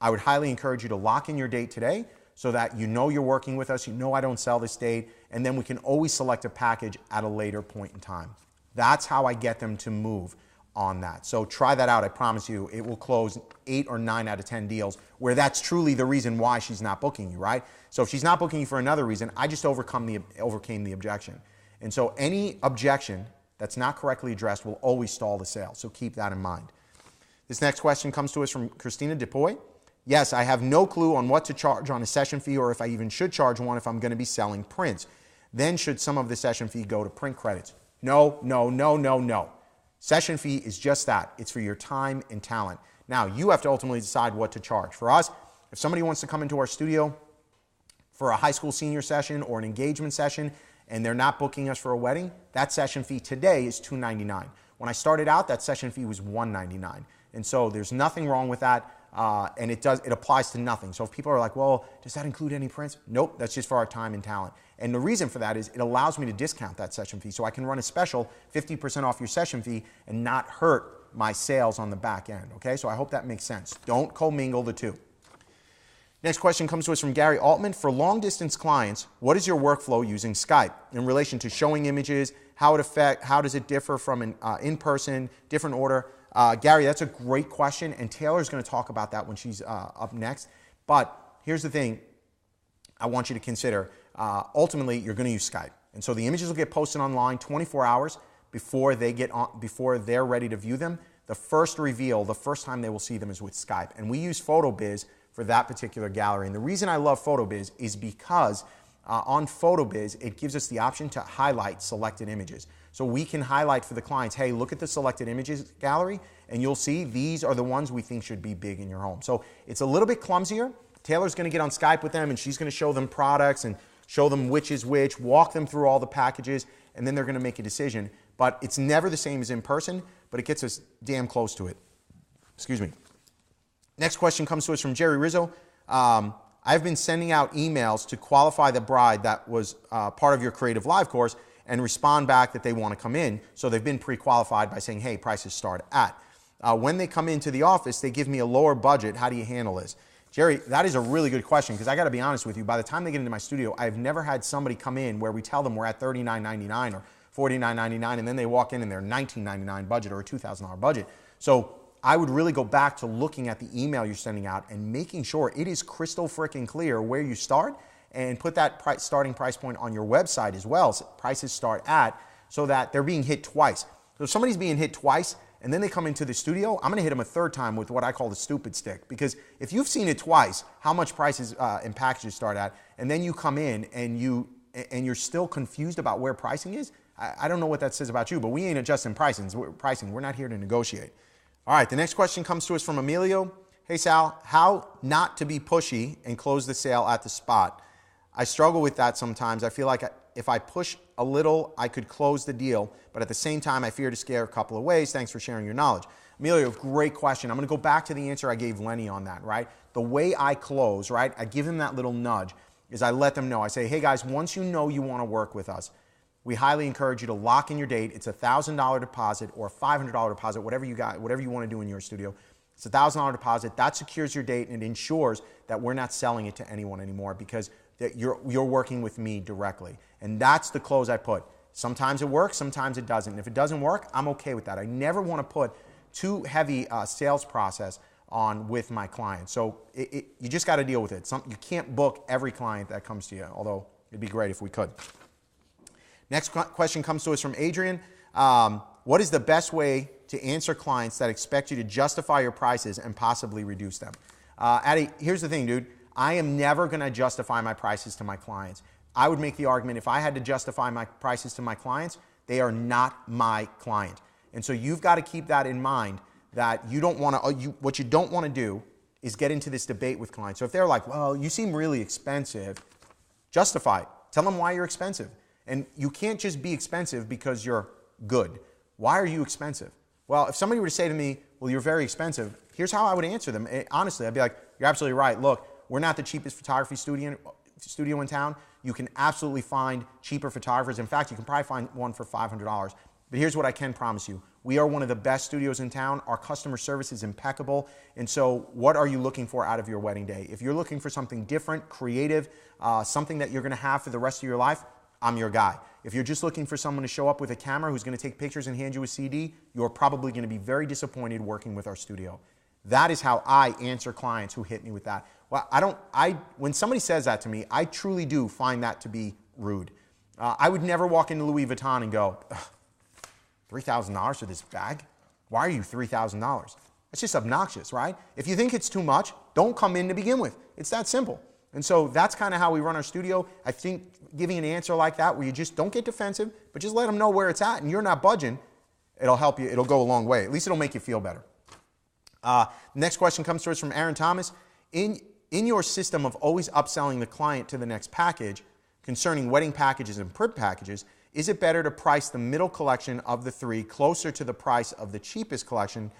I would highly encourage you to lock in your date today so that you know you're working with us, you know I don't sell this date, and then we can always select a package at a later point in time. That's how I get them to move on that. So try that out. I promise you it will close 8 or 9 out of 10 deals where that's truly the reason why she's not booking you, right? So if she's not booking you for another reason, I just overcame the objection. And so any objection that's not correctly addressed will always stall the sale. So keep that in mind. This next question comes to us from Christina Depoy. Yes, I have no clue on what to charge on a session fee or if I even should charge one if I'm going to be selling prints. Then should some of the session fee go to print credits? No, no, no, no, no. Session fee is just that. It's for your time and talent. Now, you have to ultimately decide what to charge. For us, if somebody wants to come into our studio for a high school senior session or an engagement session and they're not booking us for a wedding, that session fee today is $299. When I started out, that session fee was $199. And so there's nothing wrong with that. And it applies to nothing. So if people are like, well, does that include any prints? Nope, that's just for our time and talent. And the reason for that is it allows me to discount that session fee. So I can run a special 50% off your session fee and not hurt my sales on the back end. Okay, so I hope that makes sense. Don't commingle the two. Next question comes to us from Gary Altman. For long distance clients, what is your workflow using Skype in relation to showing images? How does it differ from an in-person, different order? Gary, that's a great question, and Taylor's going to talk about that when she's up next. But here's the thing I want you to consider. Ultimately, you're going to use Skype. And so the images will get posted online 24 hours before they're ready to view them. The first reveal, the first time they will see them is with Skype. And we use PhotoBiz for that particular gallery. And the reason I love PhotoBiz is because on PhotoBiz, it gives us the option to highlight selected images. So we can highlight for the clients, hey, look at the selected images gallery, and you'll see these are the ones we think should be big in your home. So it's a little bit clumsier. Taylor's going to get on Skype with them, and she's going to show them products and show them which is which, walk them through all the packages, and then they're going to make a decision. But it's never the same as in person, but it gets us damn close to it. Excuse me. Next question comes to us from Jerry Rizzo. I've been sending out emails to qualify the bride that was part of your Creative Live course and respond back that they want to come in. So they've been pre-qualified by saying, hey, prices start at. When they come into the office, they give me a lower budget. How do you handle this? Jerry, that is a really good question because I got to be honest with you. By the time they get into my studio, I've never had somebody come in where we tell them we're at $39.99 or $49.99 and then they walk in and they're $19.99 budget or a $2,000 budget. So I would really go back to looking at the email you're sending out and making sure it is crystal freaking clear where you start and put that starting price point on your website as well. So prices start at so that they're being hit twice. So if somebody's being hit twice and then they come into the studio, I'm going to hit them a third time with what I call the stupid stick. Because if you've seen it twice, how much prices and packages start at, and then you come in and you're still confused about where pricing is, I don't know what that says about you, but we ain't adjusting pricing. We're not here to negotiate. All right, the next question comes to us from Emilio. Hey Sal, how not to be pushy and close the sale at the spot? I struggle with that sometimes. I feel like if I push a little, I could close the deal, but at the same time, I fear to scare a couple of ways. Thanks for sharing your knowledge. Emilio, great question. I'm going to go back to the answer I gave Lenny on that, right? The way I close, right, I give them that little nudge is I let them know. I say, hey guys, once you know you want to work with us, we highly encourage you to lock in your date. It's a $1,000 deposit or a $500 deposit, whatever you got, whatever you want to do in your studio. It's a $1,000 deposit. That secures your date and it ensures that we're not selling it to anyone anymore because that you're working with me directly. And that's the close I put. Sometimes it works, sometimes it doesn't. And if it doesn't work, I'm okay with that. I never want to put too heavy sales process on with my clients. So you just got to deal with it. You can't book every client that comes to you, although it'd be great if we could. Next question comes to us from Adrian. What is the best way to answer clients that expect you to justify your prices and possibly reduce them? Addy, here's the thing, dude. I am never going to justify my prices to my clients. I would make the argument if I had to justify my prices to my clients, they are not my client. And so you've got to keep that in mind that you don't want to, what you don't want to do is get into this debate with clients. So if they're like, well, you seem really expensive, justify it. Tell them why you're expensive. And you can't just be expensive because you're good. Why are you expensive? Well, if somebody were to say to me, well, you're very expensive, here's how I would answer them. Honestly, I'd be like, you're absolutely right. Look, we're not the cheapest photography studio in town. You can absolutely find cheaper photographers. In fact, you can probably find one for $500. But here's what I can promise you. We are one of the best studios in town. Our customer service is impeccable. And so what are you looking for out of your wedding day? If you're looking for something different, creative, something that you're going to have for the rest of your life, I'm your guy. If you're just looking for someone to show up with a camera who's going to take pictures and hand you a CD, you're probably going to be very disappointed working with our studio. That is how I answer clients who hit me with that. Well, when somebody says that to me, I truly do find that to be rude. I would never walk into Louis Vuitton and go, $3,000 for this bag? Why are you $3,000? It's just obnoxious, right? If you think it's too much, don't come in to begin with. It's that simple. And so that's kind of how we run our studio. I think giving an answer like that where you just don't get defensive, but just let them know where it's at and you're not budging, it'll help you. It'll go a long way. At least it'll make you feel better. Next question comes to us from Aaron Thomas. In your system of always upselling the client to the next package, concerning wedding packages and print packages, is it better to price the middle collection of the three closer to the price of the cheapest collection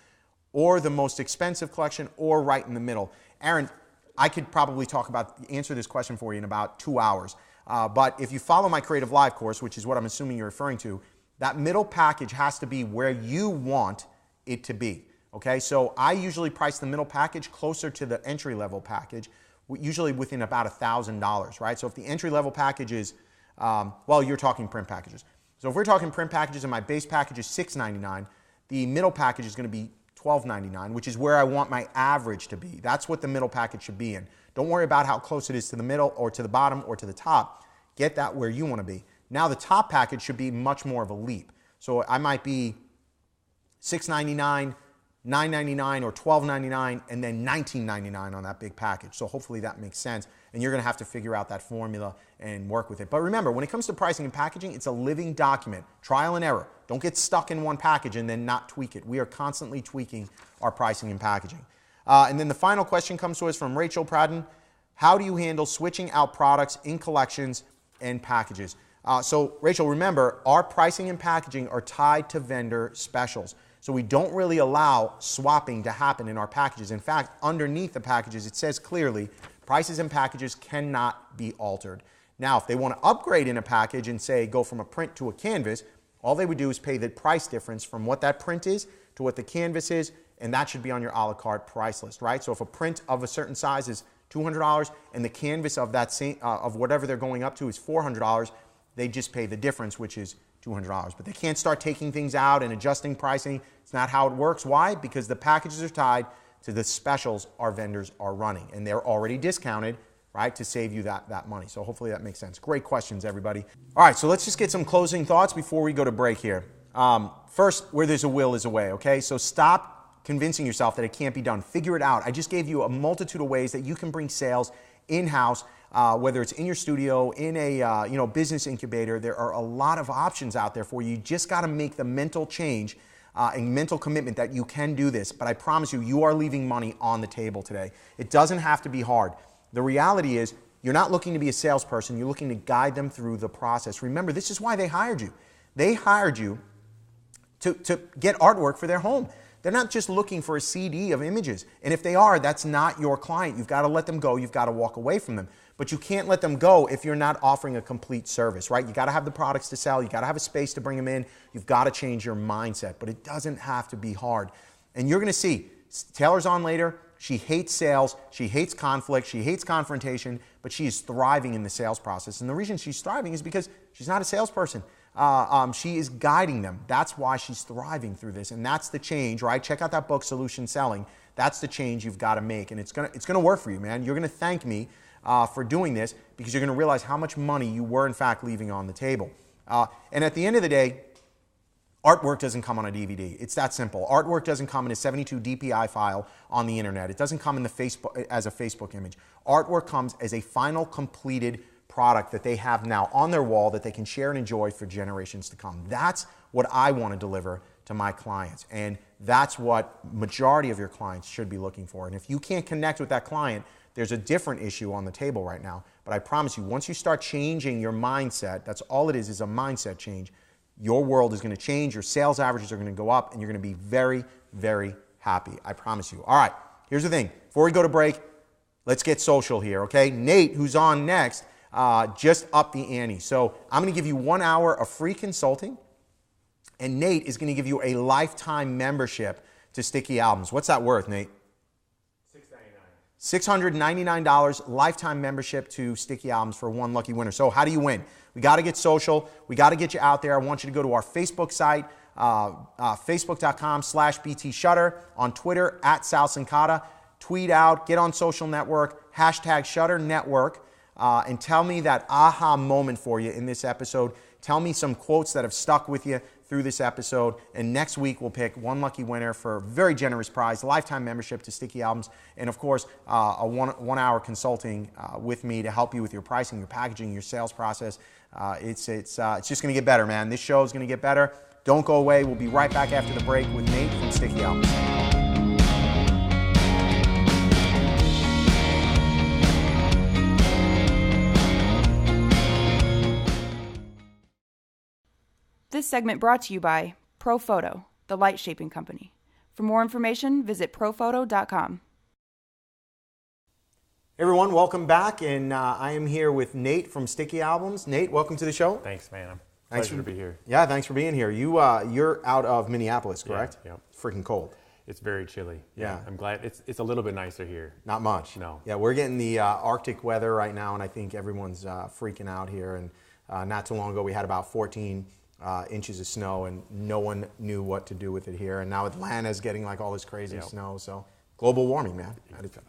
or the most expensive collection or right in the middle? Aaron, I could probably answer this question for you in about 2 hours. But if you follow my Creative Live course, which is what I'm assuming you're referring to, that middle package has to be where you want it to be. Okay, so I usually price the middle package closer to the entry-level package, usually within about $1,000, right? So if the entry-level package is, you're talking print packages. So if we're talking print packages and my base package is $699, the middle package is going to be $1299, which is where I want my average to be. That's what the middle package should be in. Don't worry about how close it is to the middle or to the bottom or to the top. Get that where you want to be. Now the top package should be much more of a leap. So I might be $699, $999 or $1299 and then $1999 on that big package. So hopefully that makes sense. And you're going to have to figure out that formula and work with it. But remember, when it comes to pricing and packaging, it's a living document. Trial and error. Don't get stuck in one package and then not tweak it. We are constantly tweaking our pricing and packaging. And then the final question comes to us from Rachel Pradden. How do you handle switching out products in collections and packages? So Rachel, remember, our pricing and packaging are tied to vendor specials. So we don't really allow swapping to happen in our packages. In fact, underneath the packages, it says clearly, prices and packages cannot be altered. Now, if they want to upgrade in a package and say go from a print to a canvas, all they would do is pay the price difference from what that print is to what the canvas is, and that should be on your a la carte price list, right? So if a print of a certain size is $200 and the canvas of that same, of whatever they're going up to is $400, they just pay the difference, which is $200. But they can't start taking things out and adjusting pricing. It's not how it works. Why? Because the packages are tied to the specials our vendors are running, and they're already discounted, right, to save you that money. So hopefully that makes sense. Great questions, everybody. All right, so let's just get some closing thoughts before we go to break here. First, where there's a will is a way, okay? So stop convincing yourself that it can't be done. Figure it out. I just gave you a multitude of ways that you can bring sales in-house, whether it's in your studio, in a business incubator. There are a lot of options out there for you. You just got to make the mental change and mental commitment that you can do this. But I promise you, you are leaving money on the table today. It doesn't have to be hard. The reality is, you're not looking to be a salesperson. You're looking to guide them through the process. Remember, this is why they hired you. They hired you to get artwork for their home. They're not just looking for a CD of images. And if they are, that's not your client. You've got to let them go. You've got to walk away from them. But you can't let them go if you're not offering a complete service, right? You got to have the products to sell. You got to have a space to bring them in. You've got to change your mindset. But it doesn't have to be hard. And you're going to see, Taylor's on later. She hates sales. She hates conflict. She hates confrontation. But she is thriving in the sales process. And the reason she's thriving is because she's not a salesperson. She is guiding them. That's why she's thriving through this. And that's the change, right? Check out that book, Solution Selling. That's the change you've got to make. And it's gonna work for you, man. You're going to thank me for doing this because you're going to realize how much money you were, in fact, leaving on the table. And at the end of the day, artwork doesn't come on a DVD. It's that simple. Artwork doesn't come in a 72 DPI file on the internet. It doesn't come in as a Facebook image. Artwork comes as a final completed product that they have now on their wall that they can share and enjoy for generations to come. That's what I want to deliver to my clients. And that's what majority of your clients should be looking for. And if you can't connect with that client, there's a different issue on the table right now. But I promise you, once you start changing your mindset, that's all it is a mindset change. Your world is going to change, your sales averages are going to go up, and you're going to be very, very happy. I promise you. All right, here's the thing. Before we go to break, let's get social here, okay? Nate, who's on next, just upped the ante. So I'm going to give you 1 hour of free consulting And Nate is going to give you a lifetime membership to Sticky Albums. What's that worth, Nate? $699 lifetime membership to Sticky Albums for one lucky winner. So how do you win? We got to get social. We got to get you out there. I want you to go to our Facebook site, facebook.com/BTShutter, on Twitter @SalSincata. Tweet out, get on social network, #ShutterNetwork, and tell me that aha moment for you in this episode. Tell me some quotes that have stuck with you through this episode, and next week we'll pick one lucky winner for a very generous prize, lifetime membership to Sticky Albums, and of course a one-hour consulting with me to help you with your pricing, your packaging, your sales process. It's just going to get better, man. This show is going to get better. Don't go away. We'll be right back after the break with Nate from Sticky Albums. This segment brought to you by Profoto, the light shaping company. For more information, visit profoto.com. Hey everyone, welcome back, and I am here with Nate from Sticky Albums. Nate, welcome to the show. Thanks, man. Pleasure to be here. Yeah, thanks for being here. You're out of Minneapolis, correct? Yeah. Yep. It's freaking cold. It's very chilly. Yeah. I'm glad it's a little bit nicer here. Not much. No. Yeah, we're getting the Arctic weather right now, and I think everyone's freaking out here. And not too long ago, we had about 14 inches of snow, and no one knew what to do with it here. And now Atlanta's getting like all this crazy snow. So global warming, man.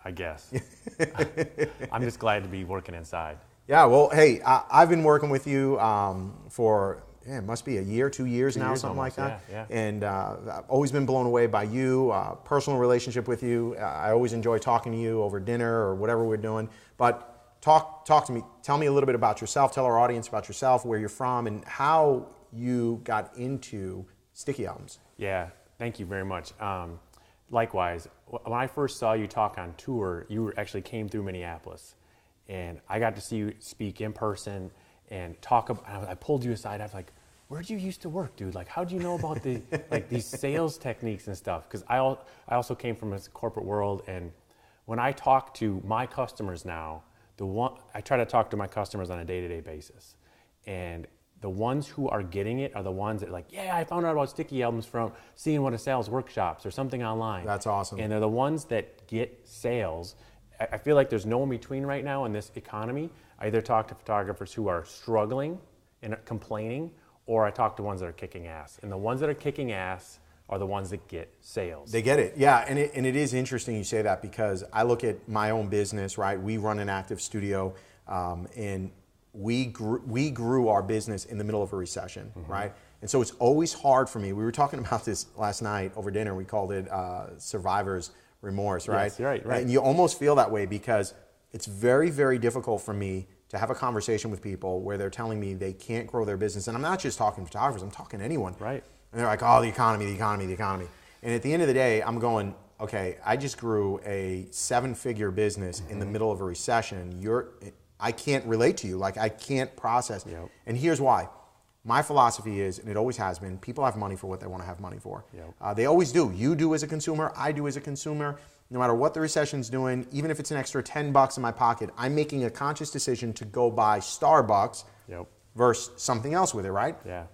I guess. I'm just glad to be working inside. Yeah, well, hey, I've been working with you for, it must be a year, 2 years now, something almost, like that. Yeah. And I've always been blown away by you, personal relationship with you. I always enjoy talking to you over dinner or whatever we're doing. But talk to me. Tell me a little bit about yourself. Tell our audience about yourself, where you're from, and how you got into Sticky Albums. Yeah, thank you very much. Likewise, when I first saw you talk on tour, you actually came through Minneapolis, and I got to see you speak in person and talk about. I pulled you aside. I was like, "Where'd you used to work, dude? Like, how'd you know about the like these sales techniques and stuff?" Because I also came from a corporate world, and when I talk to my customers now, I try to talk to my customers on a day-to-day basis, and the ones who are getting it are the ones that like, yeah, I found out about Sticky Albums from seeing one of Sal's workshops or something online. That's awesome. And they're the ones that get sales. I feel like there's no in between right now in this economy. I either talk to photographers who are struggling and complaining, or I talk to ones that are kicking ass. And the ones that are kicking ass are the ones that get sales. They get it, yeah, and it is interesting you say that, because I look at my own business, right? We run an active studio, and we grew our business in the middle of a recession, right? And so it's always hard for me. We were talking about this last night over dinner. We called it survivor's remorse, right? Yes, right. And you almost feel that way, because it's very, very difficult for me to have a conversation with people where they're telling me they can't grow their business. And I'm not just talking photographers, I'm talking anyone. Right. And they're like, oh, the economy. And at the end of the day, I'm going, okay, I just grew a 7-figure business in the middle of a recession. I can't relate to you. Like, I can't process. Yep. And here's why. My philosophy is, and it always has been, people have money for what they want to have money for. Yep. They always do. You do as a consumer. I do as a consumer. No matter what the recession's doing, even if it's an extra $10 in my pocket, I'm making a conscious decision to go buy Starbucks versus something else with it, right? Yeah.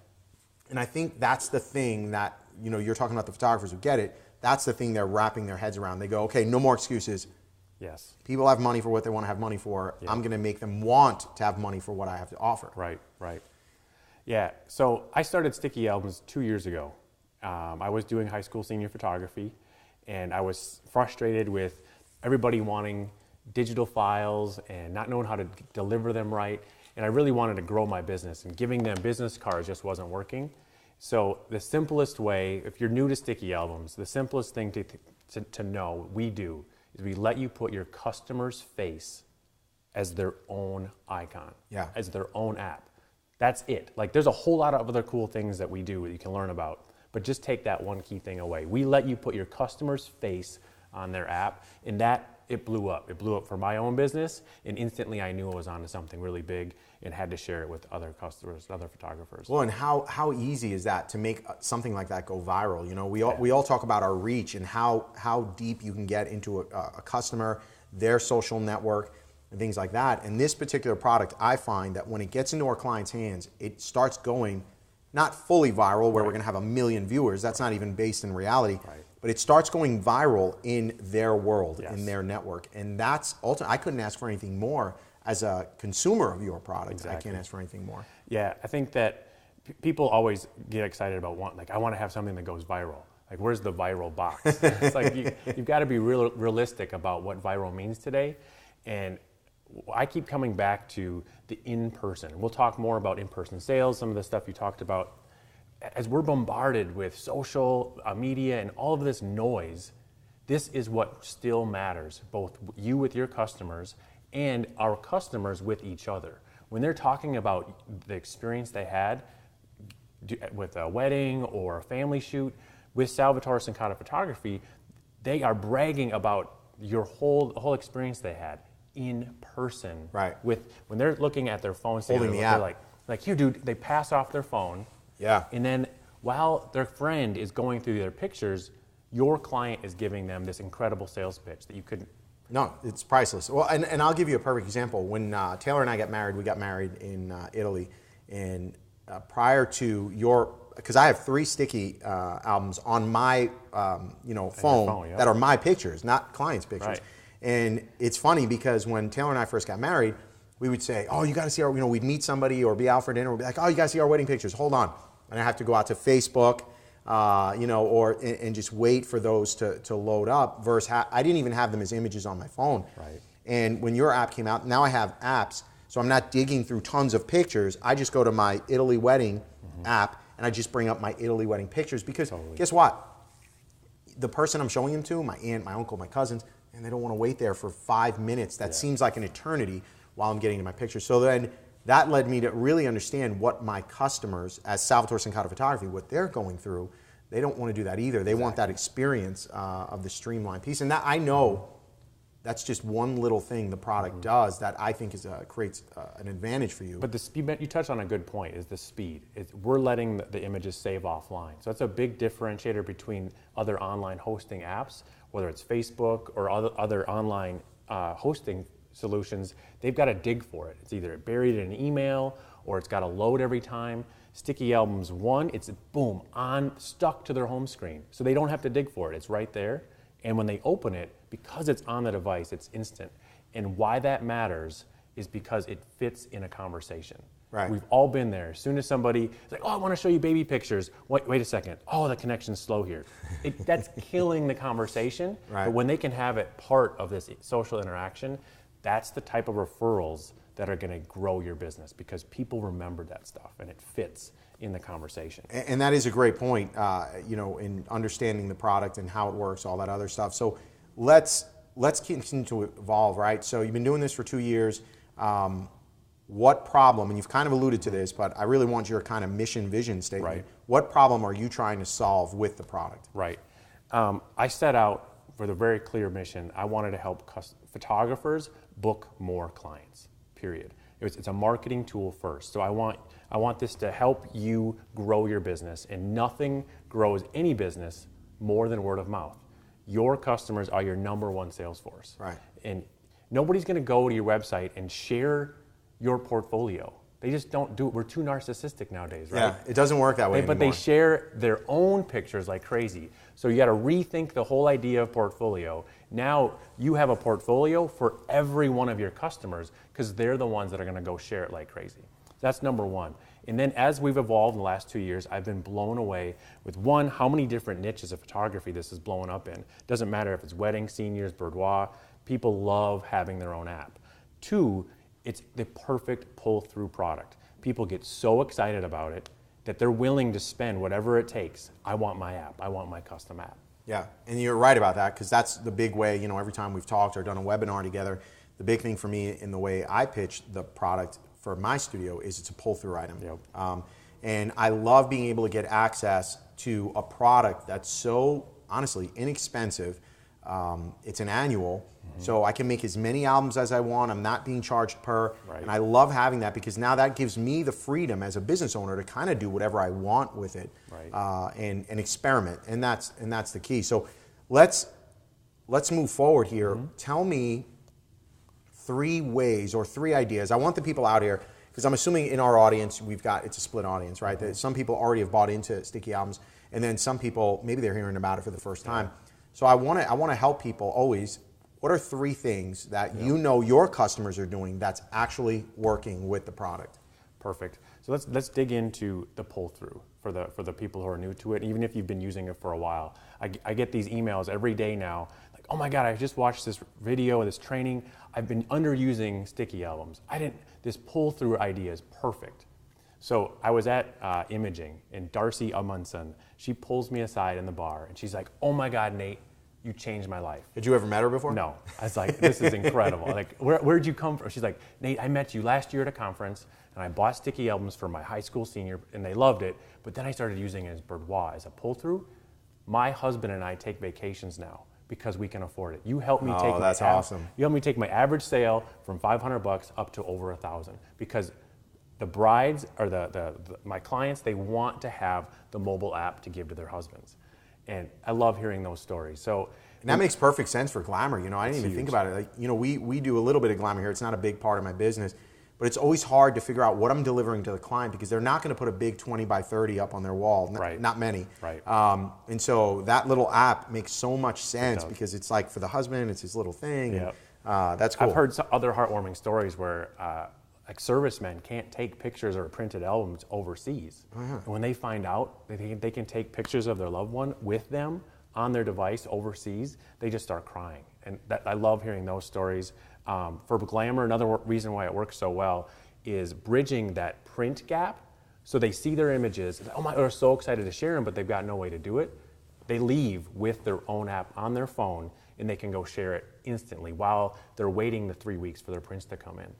And I think that's the thing that, you're talking about the photographers who get it. That's the thing they're wrapping their heads around. They go, okay, no more excuses. Yes. People have money for what they want to have money for. Yeah. I'm going to make them want to have money for what I have to offer. Right. Yeah, so I started Sticky Albums 2 years ago. I was doing high school senior photography, and I was frustrated with everybody wanting digital files and not knowing how to deliver them right. And I really wanted to grow my business, and giving them business cards just wasn't working. So the simplest way, if you're new to Sticky Albums, the simplest thing to know we do is we let you put your customer's face as their own icon, as their own app. That's it. Like, there's a whole lot of other cool things that we do that you can learn about, but just take that one key thing away. We let you put your customer's face on their app, and it blew up. It blew up for my own business, and instantly I knew I was onto something really big and had to share it with other customers, other photographers. Well, and how easy is that to make something like that go viral? We all talk about our reach and how deep you can get into a customer, their social network, and things like that. And this particular product, I find that when it gets into our clients' hands, it starts going not fully viral where we're going to have 1 million viewers. That's not even based in reality. Right. But it starts going viral in their world, Yes. in their network. And that's ultimately, I couldn't ask for anything more as a consumer of your product. Exactly. I can't ask for anything more. Yeah, I think that people always get excited about I want to have something that goes viral. Like, where's the viral box? It's like you've got to be realistic about what viral means today. And I keep coming back to the in-person. We'll talk more about in-person sales, some of the stuff you talked about. As we're bombarded with social media and all of this noise, this is what still matters, both you with your customers and our customers with each other. When they're talking about the experience they had with a wedding or a family shoot, with Salvatore Cincotta Photography, they are bragging about the whole experience they had in person. Right. When they're looking at their phone, Holding the they're app. like, here, dude, they pass off their phone. Yeah. And then while their friend is going through their pictures, your client is giving them this incredible sales pitch that you couldn't. No, it's priceless. Well, and I'll give you a perfect example. When Taylor and I got married, we got married in Italy. And prior to because I have 3 sticky albums on my phone yeah. that are my pictures, not clients' pictures. Right. And it's funny because when Taylor and I first got married, we would say, oh, you got to see our, we'd meet somebody or be out for dinner. We'd be like, oh, you got to see our wedding pictures. Hold on. And I have to go out to Facebook, and just wait for those to load up. Versus I didn't even have them as images on my phone. Right. And when your app came out, now I have apps, so I'm not digging through tons of pictures. I just go to my Italy wedding app and I just bring up my Italy wedding pictures because guess what? The person I'm showing them to, my aunt, my uncle, my cousins, and they don't want to wait there for 5 minutes. That seems like an eternity while I'm getting to my pictures. So then that led me to really understand what my customers, as Salvatore Cincotta Photography, what they're going through. They don't want to do that either. They want that experience of the streamlined piece. And that I know that's just one little thing the product does that I think creates an advantage for you. But the speed, you touched on a good point, is the speed. We're letting the images save offline. So that's a big differentiator between other online hosting apps, whether it's Facebook or other online hosting solutions. They've got to dig for it. It's either buried in an email or it's got to load every time. Sticky Albums 1, it's boom, stuck to their home screen. So they don't have to dig for it. It's right there. And when they open it, because it's on the device, it's instant. And why that matters is because it fits in a conversation. Right. We've all been there. As soon as somebody is like, oh, I want to show you baby pictures. Wait a second. Oh, the connection's slow here. That's killing the conversation. Right. But when they can have it part of this social interaction, that's the type of referrals that are going to grow your business because people remember that stuff and it fits in the conversation. And that is a great point, in understanding the product and how it works, all that other stuff. So let's continue to evolve, right? So you've been doing this for 2 years. What problem, and you've kind of alluded to this, but I really want your kind of mission vision statement. Right. What problem are you trying to solve with the product? Right. I set out with a very clear mission. I wanted to help photographers book more clients, period. It's a marketing tool first. So I want this to help you grow your business, and nothing grows any business more than word of mouth. Your customers are your #1 sales force. Right. And nobody's going to go to your website and share your portfolio. They just don't do it. We're too narcissistic nowadays, right? Yeah, it doesn't work that way But anymore. they share their own pictures like crazy. So you got to rethink the whole idea of portfolio. Now you have a portfolio for every one of your customers because they're the ones that are going to go share it like crazy. That's #1. And then as we've evolved in the last 2 years, I've been blown away with one, how many different niches of photography this is blowing up in. Doesn't matter if it's weddings, seniors, boudoir. People love having their own app. 2, it's the perfect pull-through product. People get so excited about it that they're willing to spend whatever it takes. I want my app. I want my custom app. Yeah, and you're right about that because that's the big way, every time we've talked or done a webinar together, the big thing for me in the way I pitch the product for my studio is it's a pull-through item. Yep. And I love being able to get access to a product that's so, honestly, inexpensive. It's an annual, so I can make as many albums as I want. I'm not being charged per, Right. and I love having that because now that gives me the freedom as a business owner to kind of do whatever I want with it, Right. and experiment, and that's the key. So let's move forward here. Tell me 3 ways or 3 ideas. I want the people out here, because I'm assuming in our audience, it's a split audience, right? That some people already have bought into sticky albums, and then some people, maybe they're hearing about it for the first time. So I want to help people always. What are 3 things that you know your customers are doing that's actually working with the product? Perfect. So let's dig into the pull-through for the people who are new to it. Even if you've been using it for a while, I get these emails every day now, like, oh my God, I just watched this video, this training. I've been underusing sticky albums. This pull-through idea is perfect. So I was at Imaging, and Darcy Amundsen, she pulls me aside in the bar, and she's like, oh my God, Nate, you changed my life. Did you ever met her before? No. I was like, this is incredible. Like, where'd you come from? She's like, Nate, I met you last year at a conference, and I bought sticky albums for my high school senior, and they loved it, but then I started using it as Bourdois, as a pull-through. My husband and I take vacations now because we can afford it. You help me take awesome. You help me take my average sale from $500 up to over $1,000, because the brides or my clients, they want to have the mobile app to give to their husbands. And I love hearing those stories. And that makes perfect sense for Glamour. I didn't even think about it. We do a little bit of Glamour here. It's not a big part of my business, but it's always hard to figure out what I'm delivering to the client, because they're not going to put a big 20 by 30 up on their wall. Right. Not many. Right. And so that little app makes so much sense, because it's like for the husband, it's his little thing. Yep. And, that's cool. I've heard some other heartwarming stories where like servicemen can't take pictures or printed albums overseas. And when they find out that they can take pictures of their loved one with them on their device overseas, they just start crying. And I love hearing those stories. For Glamour, another reason why it works so well is bridging that print gap. So they see their images, they're so excited to share them, but they've got no way to do it. They leave with their own app on their phone, and they can go share it instantly while they're waiting the 3 weeks for their prints to come in.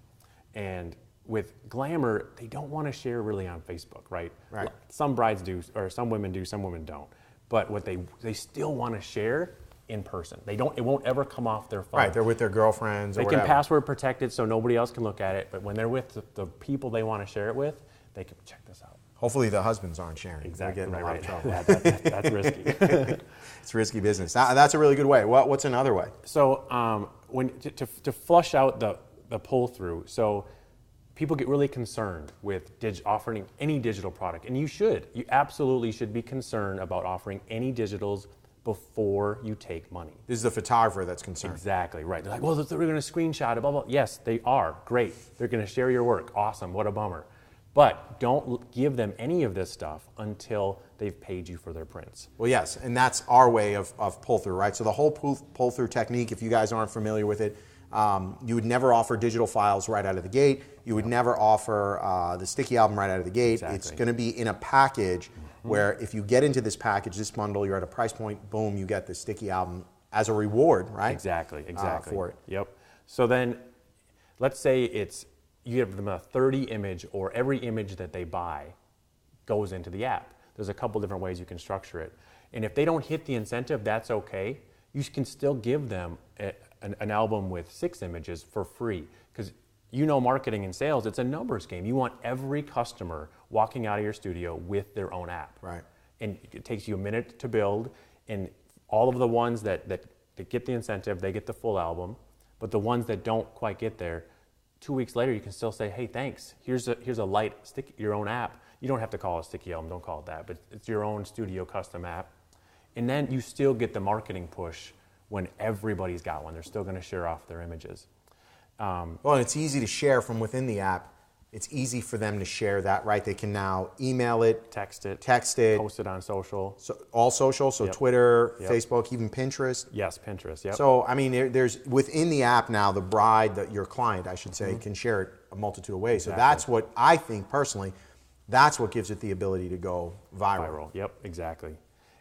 And with Glamour, they don't want to share really on Facebook, right? Right. Some brides do, or some women do, some women don't. But what they still want to share in person. It won't ever come off their phone. Right, they're with their girlfriends or They whatever. can password protect it so nobody else can look at it, but when they're with the people they want to share it with, they can check this out. Hopefully the husbands aren't sharing. Exactly. They're getting in a lot of trouble. That's risky. It's risky business. That's a really good way. What's another way? So to flush out the pull through, so people get really concerned with offering any digital product, and you absolutely should be concerned about offering any digitals before you take money. This is the photographer that's concerned. Exactly, right. They're like, well, they're going to screenshot it, blah, blah. Yes, they are. Great. They're going to share your work. Awesome. What a bummer. But don't give them any of this stuff until they've paid you for their prints. Well, yes, and that's our way of pull-through, right? So the whole pull-through technique, if you guys aren't familiar with it, you would never offer digital files right out of the gate. You would never offer the sticky album right out of the gate. Exactly. It's going to be in a package where if you get into this package, this bundle, you're at a price point, boom, you get the sticky album as a reward, right? Exactly. For it. Yep. So then, let's say you give them a 30 image, or every image that they buy goes into the app. There's a couple different ways you can structure it. And if they don't hit the incentive, that's okay. You can still give them an album with 6 images for free, because marketing and sales, it's a numbers game. You want every customer walking out of your studio with their own app. Right. And it takes you a minute to build, and all of the ones that get the incentive, they get the full album. But the ones that don't quite get there, 2 weeks later, you can still say, hey, thanks. Here's a light your own app. You don't have to call it a sticky album, don't call it that, but it's your own studio custom app. And then you still get the marketing push when everybody's got one. They're still going to share off their images. Well, and it's easy to share from within the app. It's easy for them to share that, right? They can now email it, text it, post it on social. So all social, so Yep. Twitter, Yep. Facebook, even Pinterest. Yes, Pinterest. Yep. So, I mean, there's within the app now, the bride, your client, I should say, can share it a multitude of ways. So Exactly. that's what I think personally, that's what gives it the ability to go viral. Yep, exactly.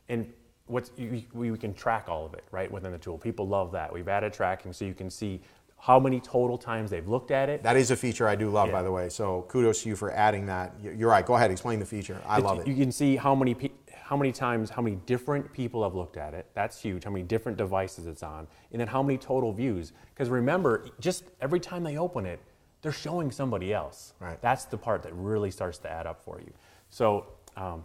And we can track all of it, right, within the tool. People love that. We've added tracking so you can see how many total times they've looked at it. That is a feature I do love, Yeah. by the way. So kudos to you for adding that. You're right. Go ahead. Explain the feature. I love it. You can see how many times, how many different people have looked at it. That's huge. How many different devices it's on. And then how many total views. Because remember, just every time they open it, they're showing somebody else. Right. That's the part that really starts to add up for you. So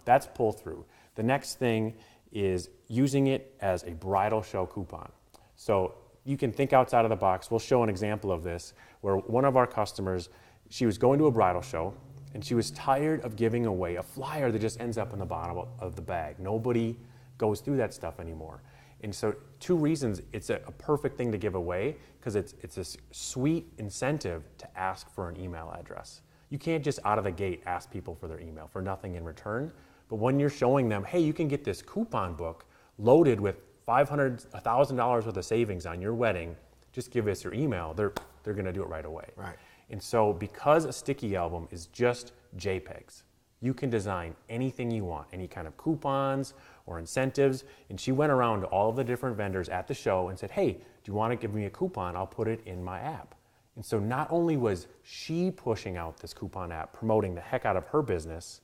that's pull through. The next thing is using it as a bridal show coupon. So you can think outside of the box. We'll show an example of this where one of our customers, she was going to a bridal show, and she was tired of giving away a flyer that just ends up in the bottom of the bag. Nobody goes through that stuff anymore. And so 2 reasons it's a perfect thing to give away, because it's a sweet incentive to ask for an email address. You can't just out of the gate ask people for their email for nothing in return. But when you're showing them, hey, you can get this coupon book loaded with $500, $1,000 worth of savings on your wedding, just give us your email, they're going to do it right away. Right. And so because a sticky album is just JPEGs, you can design anything you want, any kind of coupons or incentives. And she went around to all of the different vendors at the show and said, hey, do you want to give me a coupon? I'll put it in my app. And so not only was she pushing out this coupon app, promoting the heck out of her business,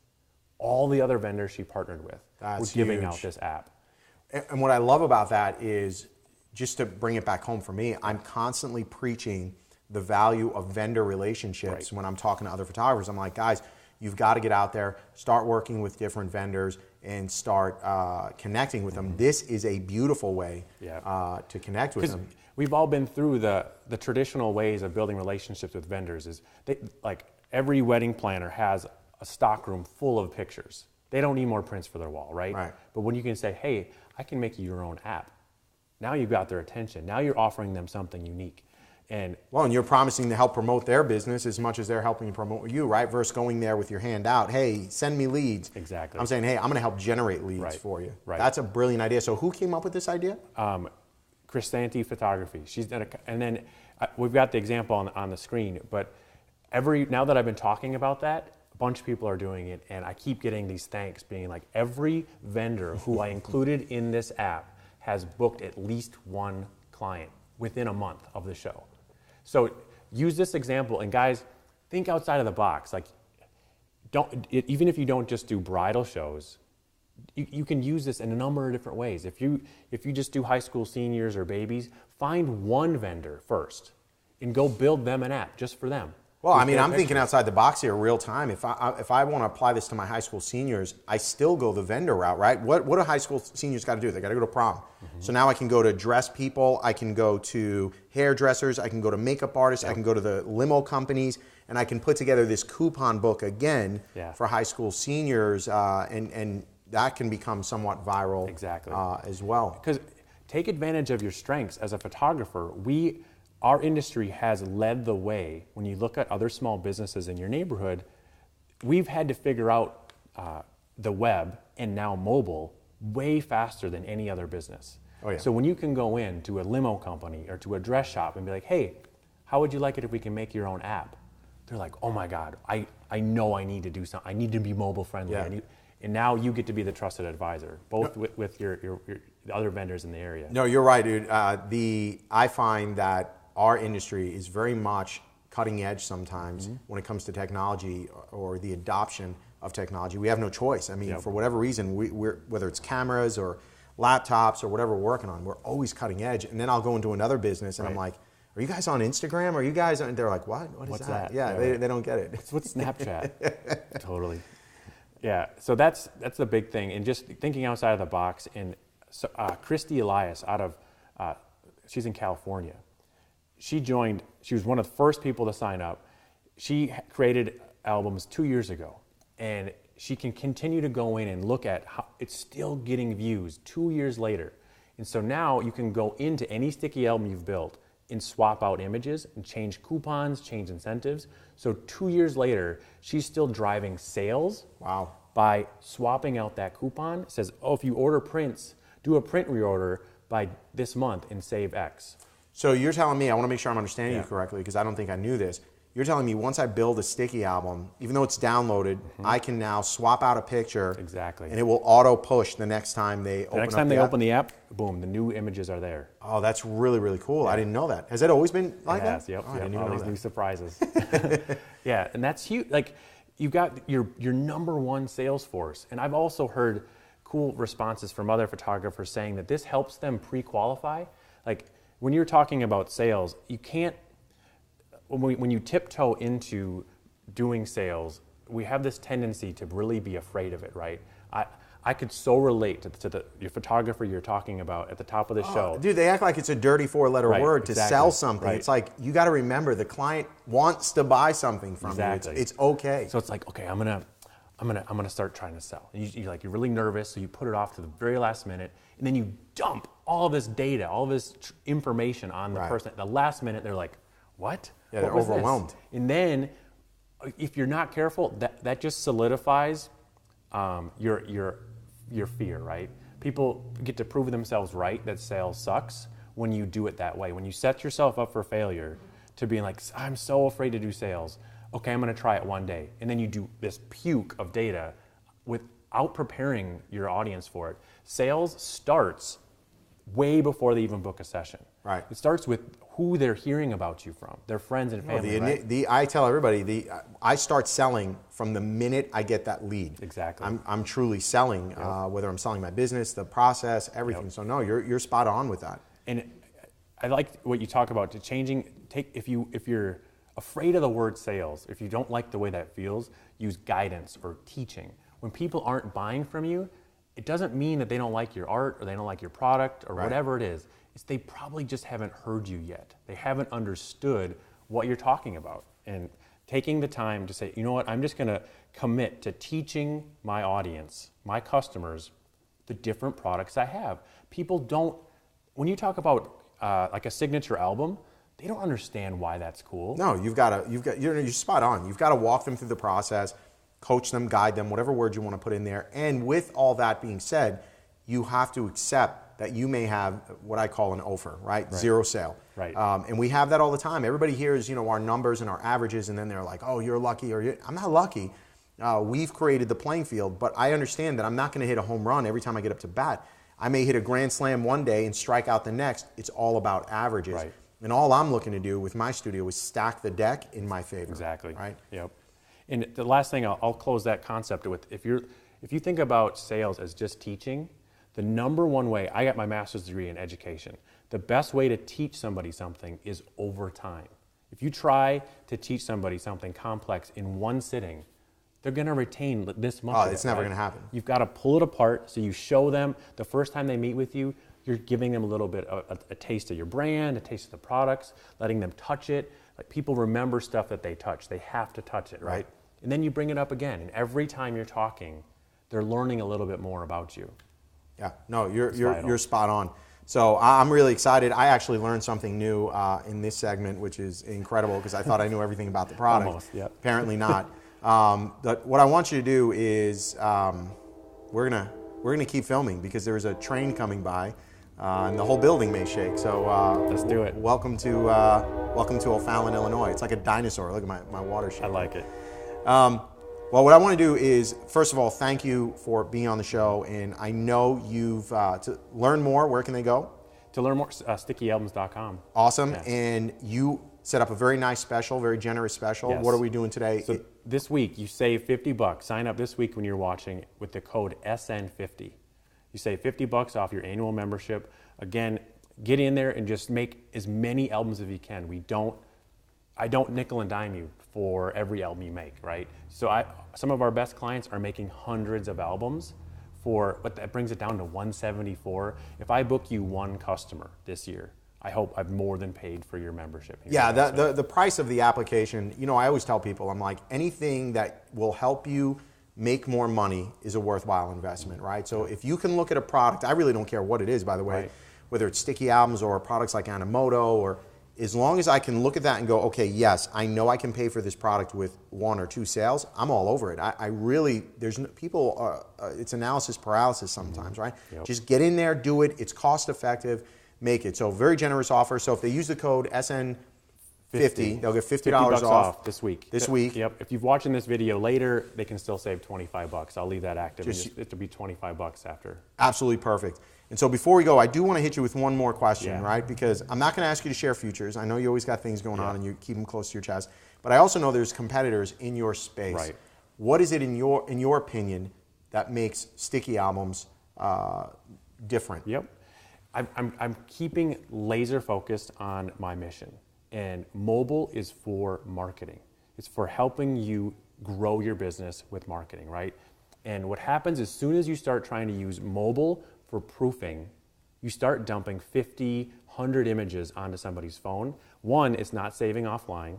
all the other vendors she partnered with were giving out this app. And what I love about that is, just to bring it back home for me, I'm constantly preaching the value of vendor relationships. When I'm talking to other photographers. I'm like, guys, you've got to get out there, start working with different vendors, and start connecting with them. This is a beautiful way to connect with them. We've all been through the traditional ways of building relationships with vendors. Like every wedding planner has a stock room full of pictures. They don't need more prints for their wall, right? But when you can say, hey, I can make you your own app, now you've got their attention. Now you're offering them something unique. And you're promising to help promote their business as much as they're helping you promote you, right? Versus going there with your hand out, hey, send me leads. Exactly. I'm saying, hey, I'm going to help generate leads for you. That's a brilliant idea. So who came up with this idea? Crisanti Photography. She's done and then we've got the example on the screen, but now that I've been talking about that, a bunch of people are doing it, and I keep getting these thanks being like, every vendor who I included in this app has booked at least one client within a month of the show. So use this example, and guys, think outside of the box. Like, even if you don't just do bridal shows, you can use this in a number of different ways. If you just do high school seniors or babies, find one vendor first and go build them an app just for them. Well, I mean, I'm thinking outside the box here, real time. If I want to apply this to my high school seniors, I still go the vendor route, right? What do high school seniors got to do? They got to go to prom. So now I can go to dress people, I can go to hairdressers, I can go to makeup artists, I can go to the limo companies, and I can put together this coupon book again for high school seniors, and that can become somewhat viral as well. Because take advantage of your strengths as a photographer. Our industry has led the way. When you look at other small businesses in your neighborhood, we've had to figure out the web and now mobile way faster than any other business. So when you can go in to a limo company or to a dress shop and be like, hey, how would you like it if we can make your own app? They're like, oh my God, I know I need to do something. I need to be mobile friendly. And now you get to be the trusted advisor, both with your other vendors in the area. No, you're right, dude. I find that our industry is very much cutting edge sometimes when it comes to technology or the adoption of technology. We have no choice. I mean, for whatever reason, we're whether it's cameras or laptops or whatever we're working on, we're always cutting edge. And then I'll go into another business and I'm like, are you guys on Instagram? Are you guys on? They're like, what? What's that? Yeah, they don't get it. It's what's Snapchat. Totally. Yeah, so that's the big thing. And just thinking outside of the box. And so, Christy Elias she's in California. She was one of the first people to sign up. She created albums 2 years ago, and she can continue to go in and look at how it's still getting views 2 years later. And so now you can go into any sticky album you've built and swap out images and change coupons, change incentives. So 2 years later, she's still driving sales by swapping out that coupon. It says, oh, if you order prints, do a print reorder by this month and save X. So you're telling me, I want to make sure I'm understanding you correctly because I don't think I knew this. You're telling me once I build a sticky album, even though it's downloaded, I can now swap out a picture. And it will auto push the next time they open the app, boom, the new images are there. Oh, that's really, really cool. I didn't know that. Has that always been like that? Yep. I didn't even know these new surprises. Yeah, and that's huge. Like, you've got your number one sales force. And I've also heard cool responses from other photographers saying that this helps them pre-qualify. Like, when you're talking about sales, you can't, when you tiptoe into doing sales, we have this tendency to really be afraid of it, right? I could so relate to your photographer you're talking about at the top of the show. Dude, they act like it's a dirty 4-letter Right, word to exactly, sell something. right. It's like, you got to remember, the client wants to buy something from Exactly. you. It's okay. So it's like, okay, I'm gonna start trying to sell. And you're really nervous, so you put it off to the very last minute, and then you dump all this data, all this information on the Right. person. At the last minute, they're like, what? Yeah, What they're was this? overwhelmed. And then, if you're not careful, that just solidifies your fear, right? People get to prove themselves right that sales sucks when you do it that way. When you set yourself up for failure to being like, I'm so afraid to do sales. Okay, I'm going to try it one day. And then you do this puke of data without preparing your audience for it. Sales starts way before they even book a session. Right. It starts with who they're hearing about you from, their friends and family. Right? I tell everybody, I start selling from the minute I get that lead. Exactly. I'm truly selling, whether I'm selling my business, the process, everything. Yep. So no, you're spot on with that. And I like what you talk about, if you're afraid of the word sales, if you don't like the way that feels, use guidance or teaching. When people aren't buying from you, it doesn't mean that they don't like your art or they don't like your product or whatever it is. It's they probably just haven't heard you yet. They haven't understood what you're talking about. And taking the time to say, you know what, I'm just gonna commit to teaching my audience, my customers, the different products I have. People don't, when you talk about like a signature album, they don't understand why that's cool. No, you're spot on. You've got to walk them through the process, coach them, guide them, whatever word you want to put in there. And with all that being said, you have to accept that you may have what I call an offer, right? Zero sale. Right. And we have that all the time. Everybody hears, our numbers and our averages, and then they're like, oh, you're lucky, I'm not lucky. We've created the playing field, but I understand that I'm not going to hit a home run every time I get up to bat. I may hit a grand slam one day and strike out the next. It's all about averages. Right. And all I'm looking to do with my studio is stack the deck in my favor. Exactly. Right. Yep. And the last thing I'll close that concept with, if you think about sales as just teaching, the number one way, I got my master's degree in education. The best way to teach somebody something is over time. If you try to teach somebody something complex in one sitting, they're going to retain this much. Oh, it's never going to happen. You've got to pull it apart so you show them the first time they meet with you, you're giving them a little bit of a taste of your brand, a taste of the products, letting them touch it. Like, people remember stuff that they touch. They have to touch it, right? And then you bring it up again. And every time you're talking, they're learning a little bit more about you. Yeah, no, you're spot on. So I'm really excited. I actually learned something new in this segment, which is incredible because I thought I knew everything about the product. Almost, yep. Apparently not. But what I want you to do is we're gonna keep filming because there's a train coming by, and the whole building may shake. So let's do it. Welcome to O'Fallon, Illinois. It's like a dinosaur. Look at my water shake. I like it. Well, what I want to do is, first of all, thank you for being on the show. And I know you've, to learn more, where can they go? To learn more, stickyalbums.com. Awesome. Yeah. And you set up a very nice special, very generous special. Yes. What are we doing today? So this week, you save $50. Sign up this week when you're watching with the code SN50. You save $50 off your annual membership. Again, get in there and just make as many albums as you can. I don't nickel and dime you for every album you make, right? So some of our best clients are making hundreds of albums for what that brings it down to 174. If I book you one customer this year, I hope I've more than paid for your membership. Yeah, the price of the application, I always tell people, I'm like, anything that will help you make more money is a worthwhile investment, right? So if you can look at a product, I really don't care what it is, by the way, whether it's Sticky Albums or products like Animoto, or as long as I can look at that and go, okay, yes, I know I can pay for this product with 1 or 2 sales, I'm all over it. I really, it's analysis paralysis sometimes, right? Yep. Just get in there, do it, it's cost effective, make it. So very generous offer. So if they use the code SN50, they'll get $50 off this week. Yep. If you're watching this video later, they can still save $25. I'll leave that active. It'll be $25 after. Absolutely perfect. And so before we go, I do want to hit you with one more question, right? Because I'm not going to ask you to share futures. I know you always got things going on and you keep them close to your chest. But I also know there's competitors in your space. Right. What is it in your opinion that makes Sticky Albums different? Yep. I'm keeping laser focused on my mission. And mobile is for marketing. It's for helping you grow your business with marketing, right? And what happens as soon as you start trying to use mobile for proofing, you start dumping 50, 100 images onto somebody's phone. One, it's not saving offline.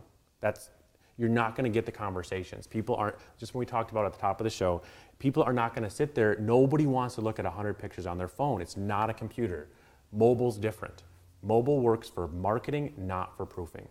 You're not going to get the conversations. People aren't, just when we talked about at the top of the show, people are not going to sit there. Nobody wants to look at 100 pictures on their phone. It's not a computer. Mobile's different. Mobile works for marketing, not for proofing.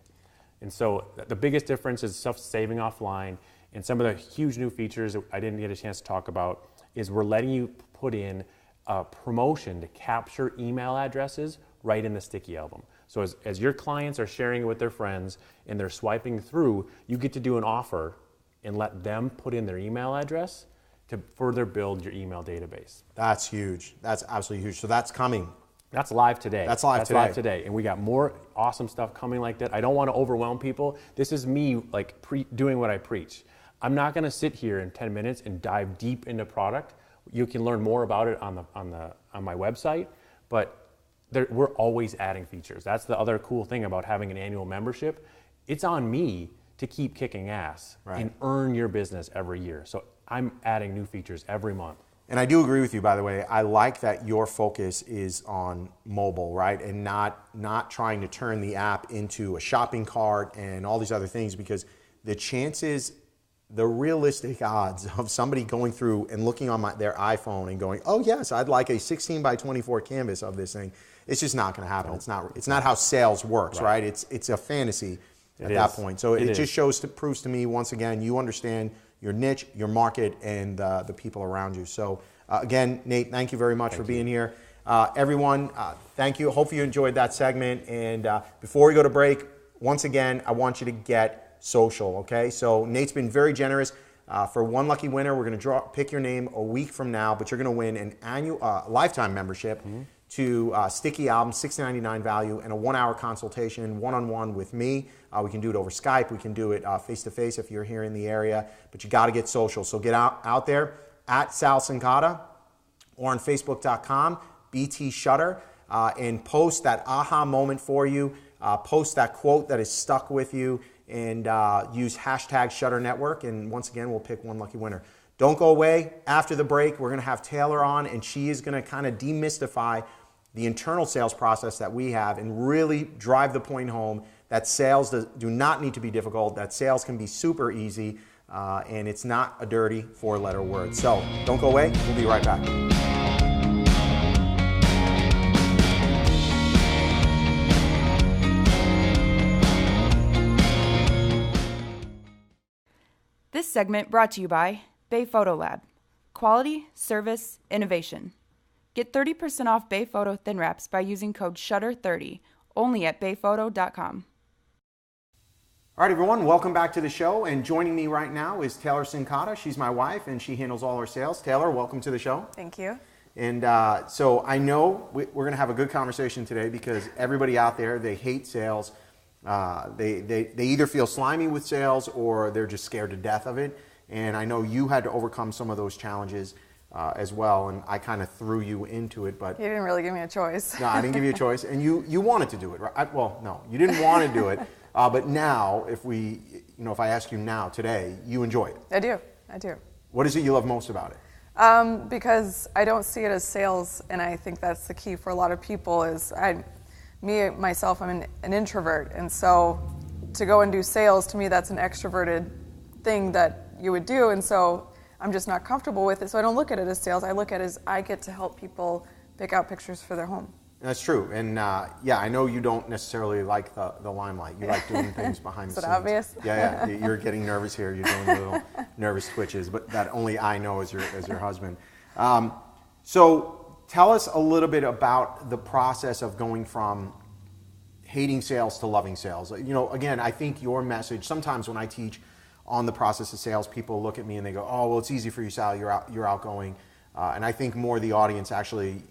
And so the biggest difference is stuff saving offline. And some of the huge new features that I didn't get a chance to talk about is we're letting you put in a promotion to capture email addresses right in the sticky album. So as your clients are sharing it with their friends and they're swiping through, you get to do an offer and let them put in their email address to further build your email database. That's huge. That's absolutely huge. So that's coming. That's live today. That's live today. And we got more awesome stuff coming like that. I don't want to overwhelm people. This is me like doing what I preach. I'm not going to sit here in 10 minutes and dive deep into product. You can learn more about it on my website, but we're always adding features. That's the other cool thing about having an annual membership. It's on me to keep kicking ass and earn your business every year. So I'm adding new features every month. And I do agree with you, by the way. I like that your focus is on mobile, right? And not trying to turn the app into a shopping cart and all these other things, because the realistic odds of somebody going through and looking on their iPhone and going, oh yes, I'd like a 16 by 24 canvas of this thing, it's just not going to happen. It's not how sales works, right? It's a fantasy at that point. So it just proves to me, once again, you understand your niche, your market, and the people around you. So again, Nate, thank you very much for being here. Everyone, thank you. Hopefully you enjoyed that segment. And before we go to break, once again, I want you to get social, okay? So Nate's been very generous. For one lucky winner, we're going to pick your name a week from now, but you're going to win an annual lifetime membership to Sticky Album, $6.99 value, and a 1-hour consultation one-on-one with me. We can do it over Skype. We can do it face-to-face if you're here in the area, but you got to get social. So get out there at Sal Cincotta or on Facebook.com, BT Shutter, and post that aha moment for you. Post that quote that is stuck with you, and use hashtag Shutter Network. And once again, we'll pick one lucky winner. Don't go away. After the break, we're going to have Taylor on, and she is going to kind of demystify the internal sales process that we have and really drive the point home that sales do not need to be difficult, that sales can be super easy, and it's not a dirty 4-letter word. So don't go away. We'll be right back. This segment brought to you by Bay Photo Lab. Quality, service, innovation. Get 30% off Bay Photo Thin Wraps by using code SHUTTER30, only at bayphoto.com. All right, everyone, welcome back to the show. And joining me right now is Taylor Cincotta. She's my wife, and she handles all our sales. Taylor, welcome to the show. Thank you. And so I know we're going to have a good conversation today, because everybody out there, they hate sales. They either feel slimy with sales or they're just scared to death of it. And I know you had to overcome some of those challenges as well, and I kind of threw you into it. But you didn't really give me a choice. No, I didn't give you a choice, and you wanted to do it, right? Well, no, you didn't want to do it. But now, if I ask you now today, you enjoy it. I do. What is it you love most about it? Because I don't see it as sales, and I think that's the key for a lot of people. I'm an introvert, and so to go and do sales, to me, that's an extroverted thing that you would do, and so I'm just not comfortable with it. So I don't look at it as sales. I look at it as I get to help people pick out pictures for their home. That's true. And I know you don't necessarily like the limelight. You like doing things behind the scenes. Is it obvious? Yeah. You're getting nervous here. You're doing little nervous twitches, but that only I know as your husband. So tell us a little bit about the process of going from hating sales to loving sales. Again, I think your message, sometimes when I teach on the process of sales, people look at me and they go, oh, well, it's easy for you, Sal, you're outgoing. And I think more the audience actually,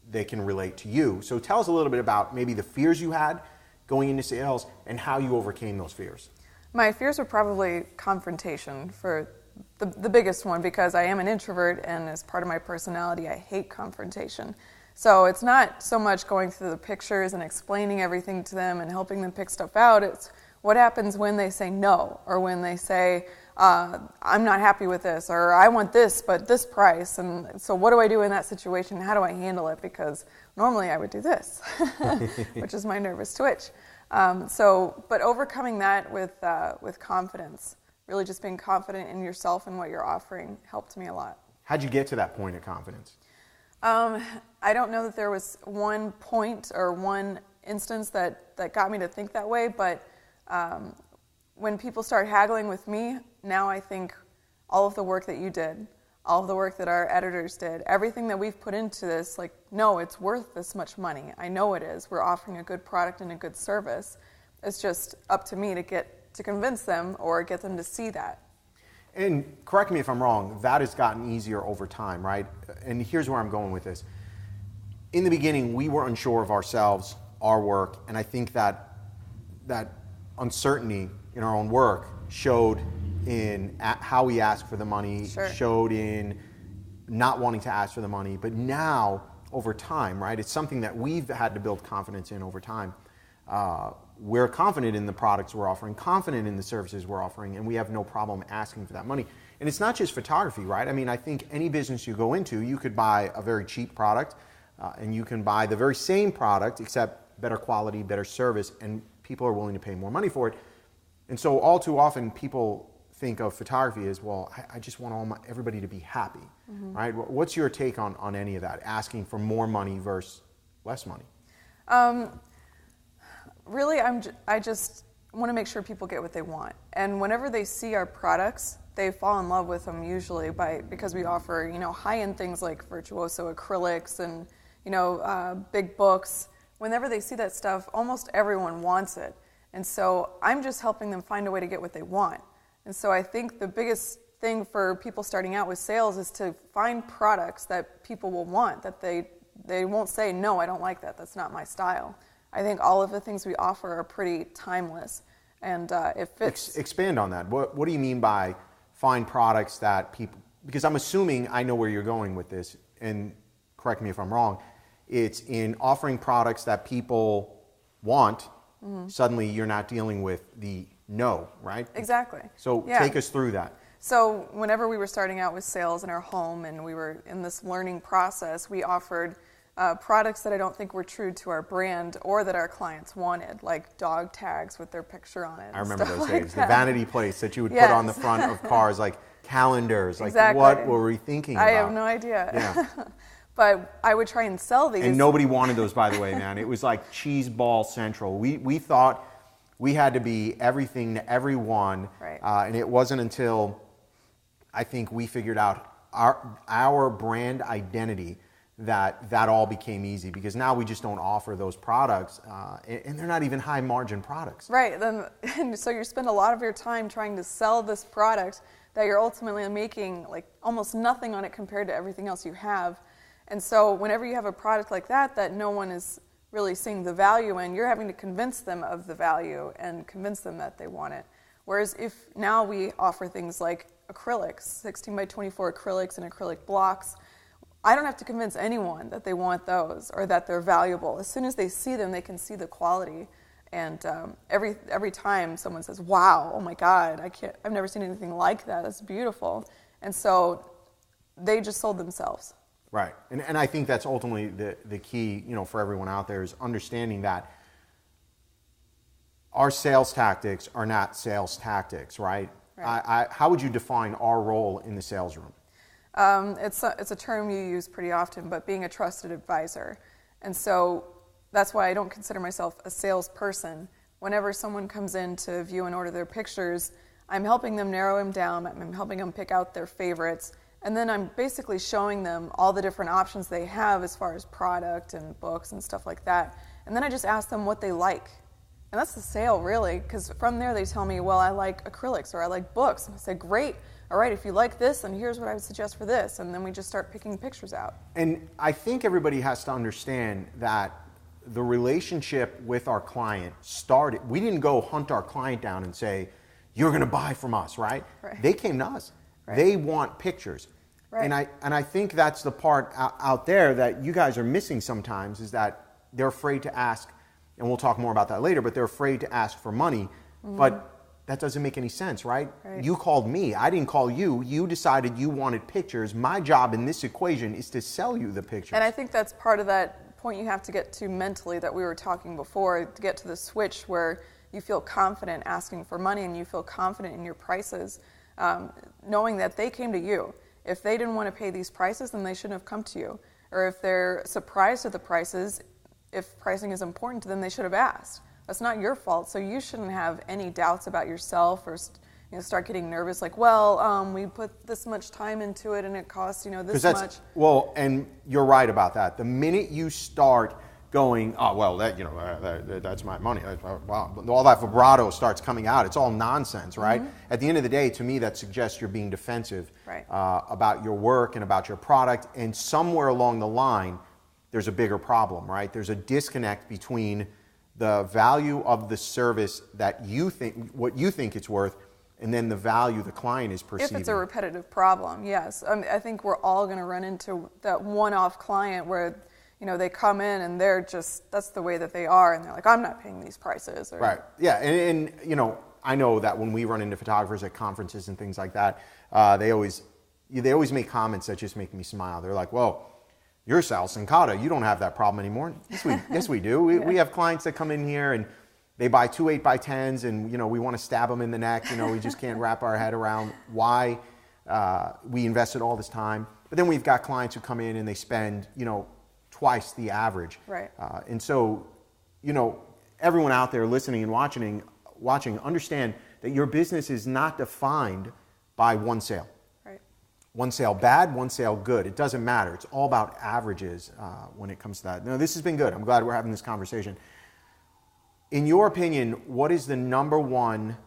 they can relate to you. So tell us a little bit about maybe the fears you had going into sales and how you overcame those fears. My fears were probably confrontation for the biggest one, because I am an introvert, and as part of my personality, I hate confrontation. So it's not so much going through the pictures and explaining everything to them and helping them pick stuff out. It's what happens when they say no, or when they say, I'm not happy with this, or I want this, but this price. And so what do I do in that situation? How do I handle it? Because normally I would do this, which is my nervous twitch. But overcoming that with confidence, really just being confident in yourself and what you're offering helped me a lot. How'd you get to that point of confidence? I don't know that there was one point or one instance that got me to think that way, but when people start haggling with me, now I think all of the work that you did, all of the work that our editors did, everything that we've put into this, like, no, it's worth this much money. I know it is. We're offering a good product and a good service. It's just up to me to convince them or get them to see that. And correct me if I'm wrong, that has gotten easier over time, right? And here's where I'm going with this. In the beginning, we were unsure of ourselves, our work, and I think that uncertainty in our own work showed in how we asked for the money, Sure. showed in not wanting to ask for the money. But now, over time, right, it's something that we've had to build confidence in over time. We're confident in the products we're offering, confident in the services we're offering, and we have no problem asking for that money. And it's not just photography, right? I mean, I think any business you go into, you could buy a very cheap product, and you can buy the very same product, except better quality, better service, and people are willing to pay more money for it. And so all too often, people think of photography as, well, I just want everybody to be happy, right? What's your take on any of that, asking for more money versus less money? Really, I just want to make sure people get what they want. And whenever they see our products, they fall in love with them usually because we offer, high-end things like Virtuoso acrylics and, big books. Whenever they see that stuff, almost everyone wants it. And so I'm just helping them find a way to get what they want. And so I think the biggest thing for people starting out with sales is to find products that people will want, that they won't say, no, I don't like that, that's not my style. I think all of the things we offer are pretty timeless, and it fits. Expand on that. What do you mean by find products that people, because I'm assuming I know where you're going with this, and correct me if I'm wrong, it's in offering products that people want, suddenly you're not dealing with the no, right? Exactly. So Yeah. Take us through that. So whenever we were starting out with sales in our home and we were in this learning process, we offered products that I don't think were true to our brand or that our clients wanted, like dog tags with their picture on it. I remember those like days. that. The vanity plates that you would put Yes. on the front of cars, like calendars. Like, Exactly. what were we thinking about? I have no idea. Yeah. But I would try and sell these. And nobody wanted those, by the way, man. It was like cheese ball central. We thought we had to be everything to everyone. Right. And it wasn't until I think we figured out our brand identity that all became easy, because now we just don't offer those products, and they're not even high margin products. Right. And so you spend a lot of your time trying to sell this product that you're ultimately making like almost nothing on it compared to everything else you have. And so whenever you have a product like that no one is really seeing the value in, you're having to convince them of the value and convince them that they want it. Whereas if now we offer things like acrylics, 16 by 24 acrylics and acrylic blocks, I don't have to convince anyone that they want those or that they're valuable. As soon as they see them, they can see the quality. And every time someone says, wow, oh my God, I've never seen anything like that, that's beautiful. And so they just sold themselves. Right. And I think that's ultimately the key, for everyone out there, is understanding that our sales tactics are not sales tactics, right? How would you define our role in the sales room? It's a term you use pretty often, but being a trusted advisor. And so that's why I don't consider myself a salesperson. Whenever someone comes in to view and order their pictures, I'm helping them narrow them down, I'm helping them pick out their favorites, and then I'm basically showing them all the different options they have as far as product and books and stuff like that. And then I just ask them what they like. And that's the sale, really, because from there they tell me, well, I like acrylics or I like books. And I say, great. All right, if you like this, then here's what I would suggest for this. And then we just start picking pictures out. And I think everybody has to understand that the relationship with our client started, we didn't go hunt our client down and say, you're going to buy from us, right? They came to us. Right. They want pictures. Right. And I think that's the part out there that you guys are missing sometimes, is that they're afraid to ask, and we'll talk more about that later, but they're afraid to ask for money. Mm-hmm. But that doesn't make any sense, right? Right. You called me. I didn't call you. You decided you wanted pictures. My job in this equation is to sell you the pictures. And I think that's part of that point you have to get to mentally that we were talking before, to get to the switch where you feel confident asking for money and you feel confident in your prices, knowing that they came to you. If they didn't want to pay these prices, then they shouldn't have come to you. Or if they're surprised at the prices, if pricing is important to them, they should have asked. That's not your fault, so you shouldn't have any doubts about yourself or start getting nervous like, well, we put this much time into it and it costs this much. Well, and you're right about that. The minute you start going, oh, well, that's my money. Wow. All that vibrato starts coming out. It's all nonsense, right? Mm-hmm. At the end of the day, to me, that suggests you're being defensive right. About your work and about your product. And somewhere along the line, there's a bigger problem, right? There's a disconnect between the value of the service that you think, what you think it's worth, and then the value the client is perceiving. If it's a repetitive problem, yes. I think we're all going to run into that one-off client where they come in and they're just, that's the way that they are, and they're like, I'm not paying these prices. Right, yeah, and I know that when we run into photographers at conferences and things like that, they always make comments that just make me smile. They're like, well, you're Sal Sincata, you don't have that problem anymore. Yes, we do. We have clients that come in here and they buy 2 8x10s and we want to stab them in the neck. We just can't wrap our head around why we invested all this time. But then we've got clients who come in and they spend, twice the average. Right. And so, everyone out there listening and watching, understand that your business is not defined by one sale. Right. One sale bad, one sale good. It doesn't matter. It's all about averages when it comes to that. Now, this has been good. I'm glad we're having this conversation. In your opinion, what is the number one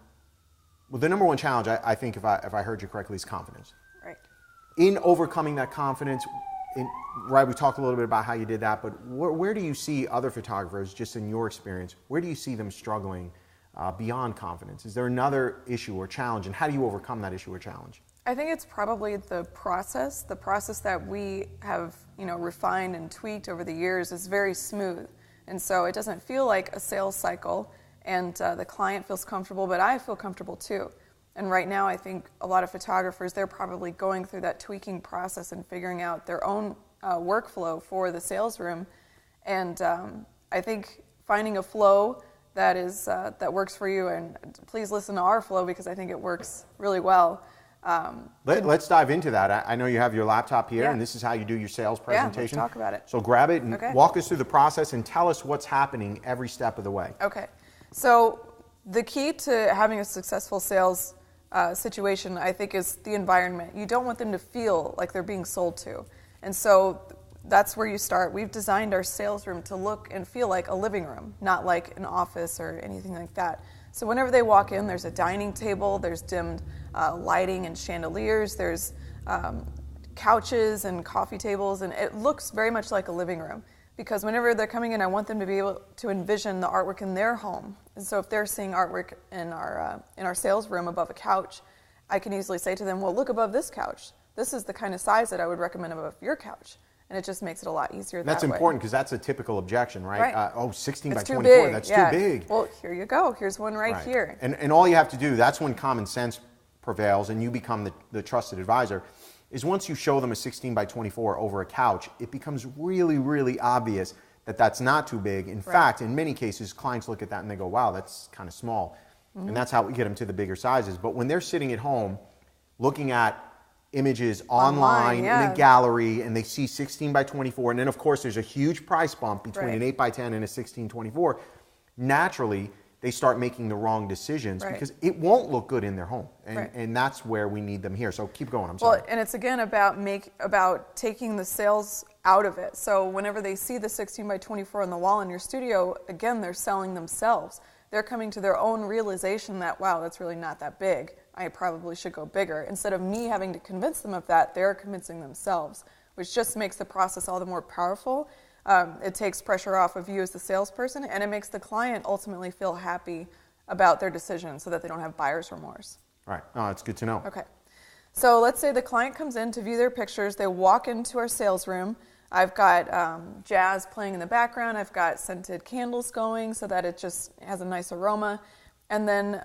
challenge, I think, if I heard you correctly, is confidence. Right. In overcoming that confidence, we talked a little bit about how you did that, but where do you see other photographers, just in your experience, where do you see them struggling beyond confidence? Is there another issue or challenge, and how do you overcome that issue or challenge? I think it's probably the process that we have, refined and tweaked over the years is very smooth. And so it doesn't feel like a sales cycle, and the client feels comfortable, but I feel comfortable too. And right now, I think a lot of photographers, they're probably going through that tweaking process and figuring out their own workflow for the sales room. And I think finding a flow that is that works for you, and please listen to our flow because I think it works really well. Let's dive into that. I know you have your laptop here, yeah. and this is how you do your sales presentation. Yeah, let's talk about it. So grab it and okay. walk us through the process and tell us what's happening every step of the way. Okay. So the key to having a successful sales situation, I think, is the environment. You don't want them to feel like they're being sold to. And so that's where you start. We've designed our sales room to look and feel like a living room, not like an office or anything like that. So whenever they walk in, there's a dining table, there's dimmed lighting and chandeliers, there's couches and coffee tables, and it looks very much like a living room. Because whenever they're coming in, I want them to be able to envision the artwork in their home. And so if they're seeing artwork in our sales room above a couch, I can easily say to them, well, look above this couch. This is the kind of size that I would recommend above your couch. And it just makes it a lot easier that way. That's important because that's a typical objection, right? 16 it's by too 24, big. that's yeah. too big. Well, here you go. Here's one right here. And all you have to do, that's when common sense prevails and you become the trusted advisor, is once you show them a 16 by 24 over a couch, it becomes really, really obvious that that's not too big. In fact, in many cases, clients look at that and they go, wow, that's kind of small. Mm-hmm. And that's how we get them to the bigger sizes. But when they're sitting at home looking at images online yeah. in a gallery and they see 16 by 24, and then of course there's a huge price bump between an 8 by 10 and a 16/24, naturally they start making the wrong decisions because it won't look good in their home. And that's where we need them here. So keep going, I'm sorry. Well, and it's again about taking the sales out of it. So whenever they see the 16 by 24 on the wall in your studio, again, they're selling themselves. They're coming to their own realization that, wow, that's really not that big. I probably should go bigger. Instead of me having to convince them of that, they're convincing themselves, which just makes the process all the more powerful. It takes pressure off of you as the salesperson, and it makes the client ultimately feel happy about their decision so that they don't have buyer's remorse. Right. Oh, that's good to know. Okay. So let's say the client comes in to view their pictures. They walk into our sales room. I've got jazz playing in the background. I've got scented candles going so that it just has a nice aroma. And then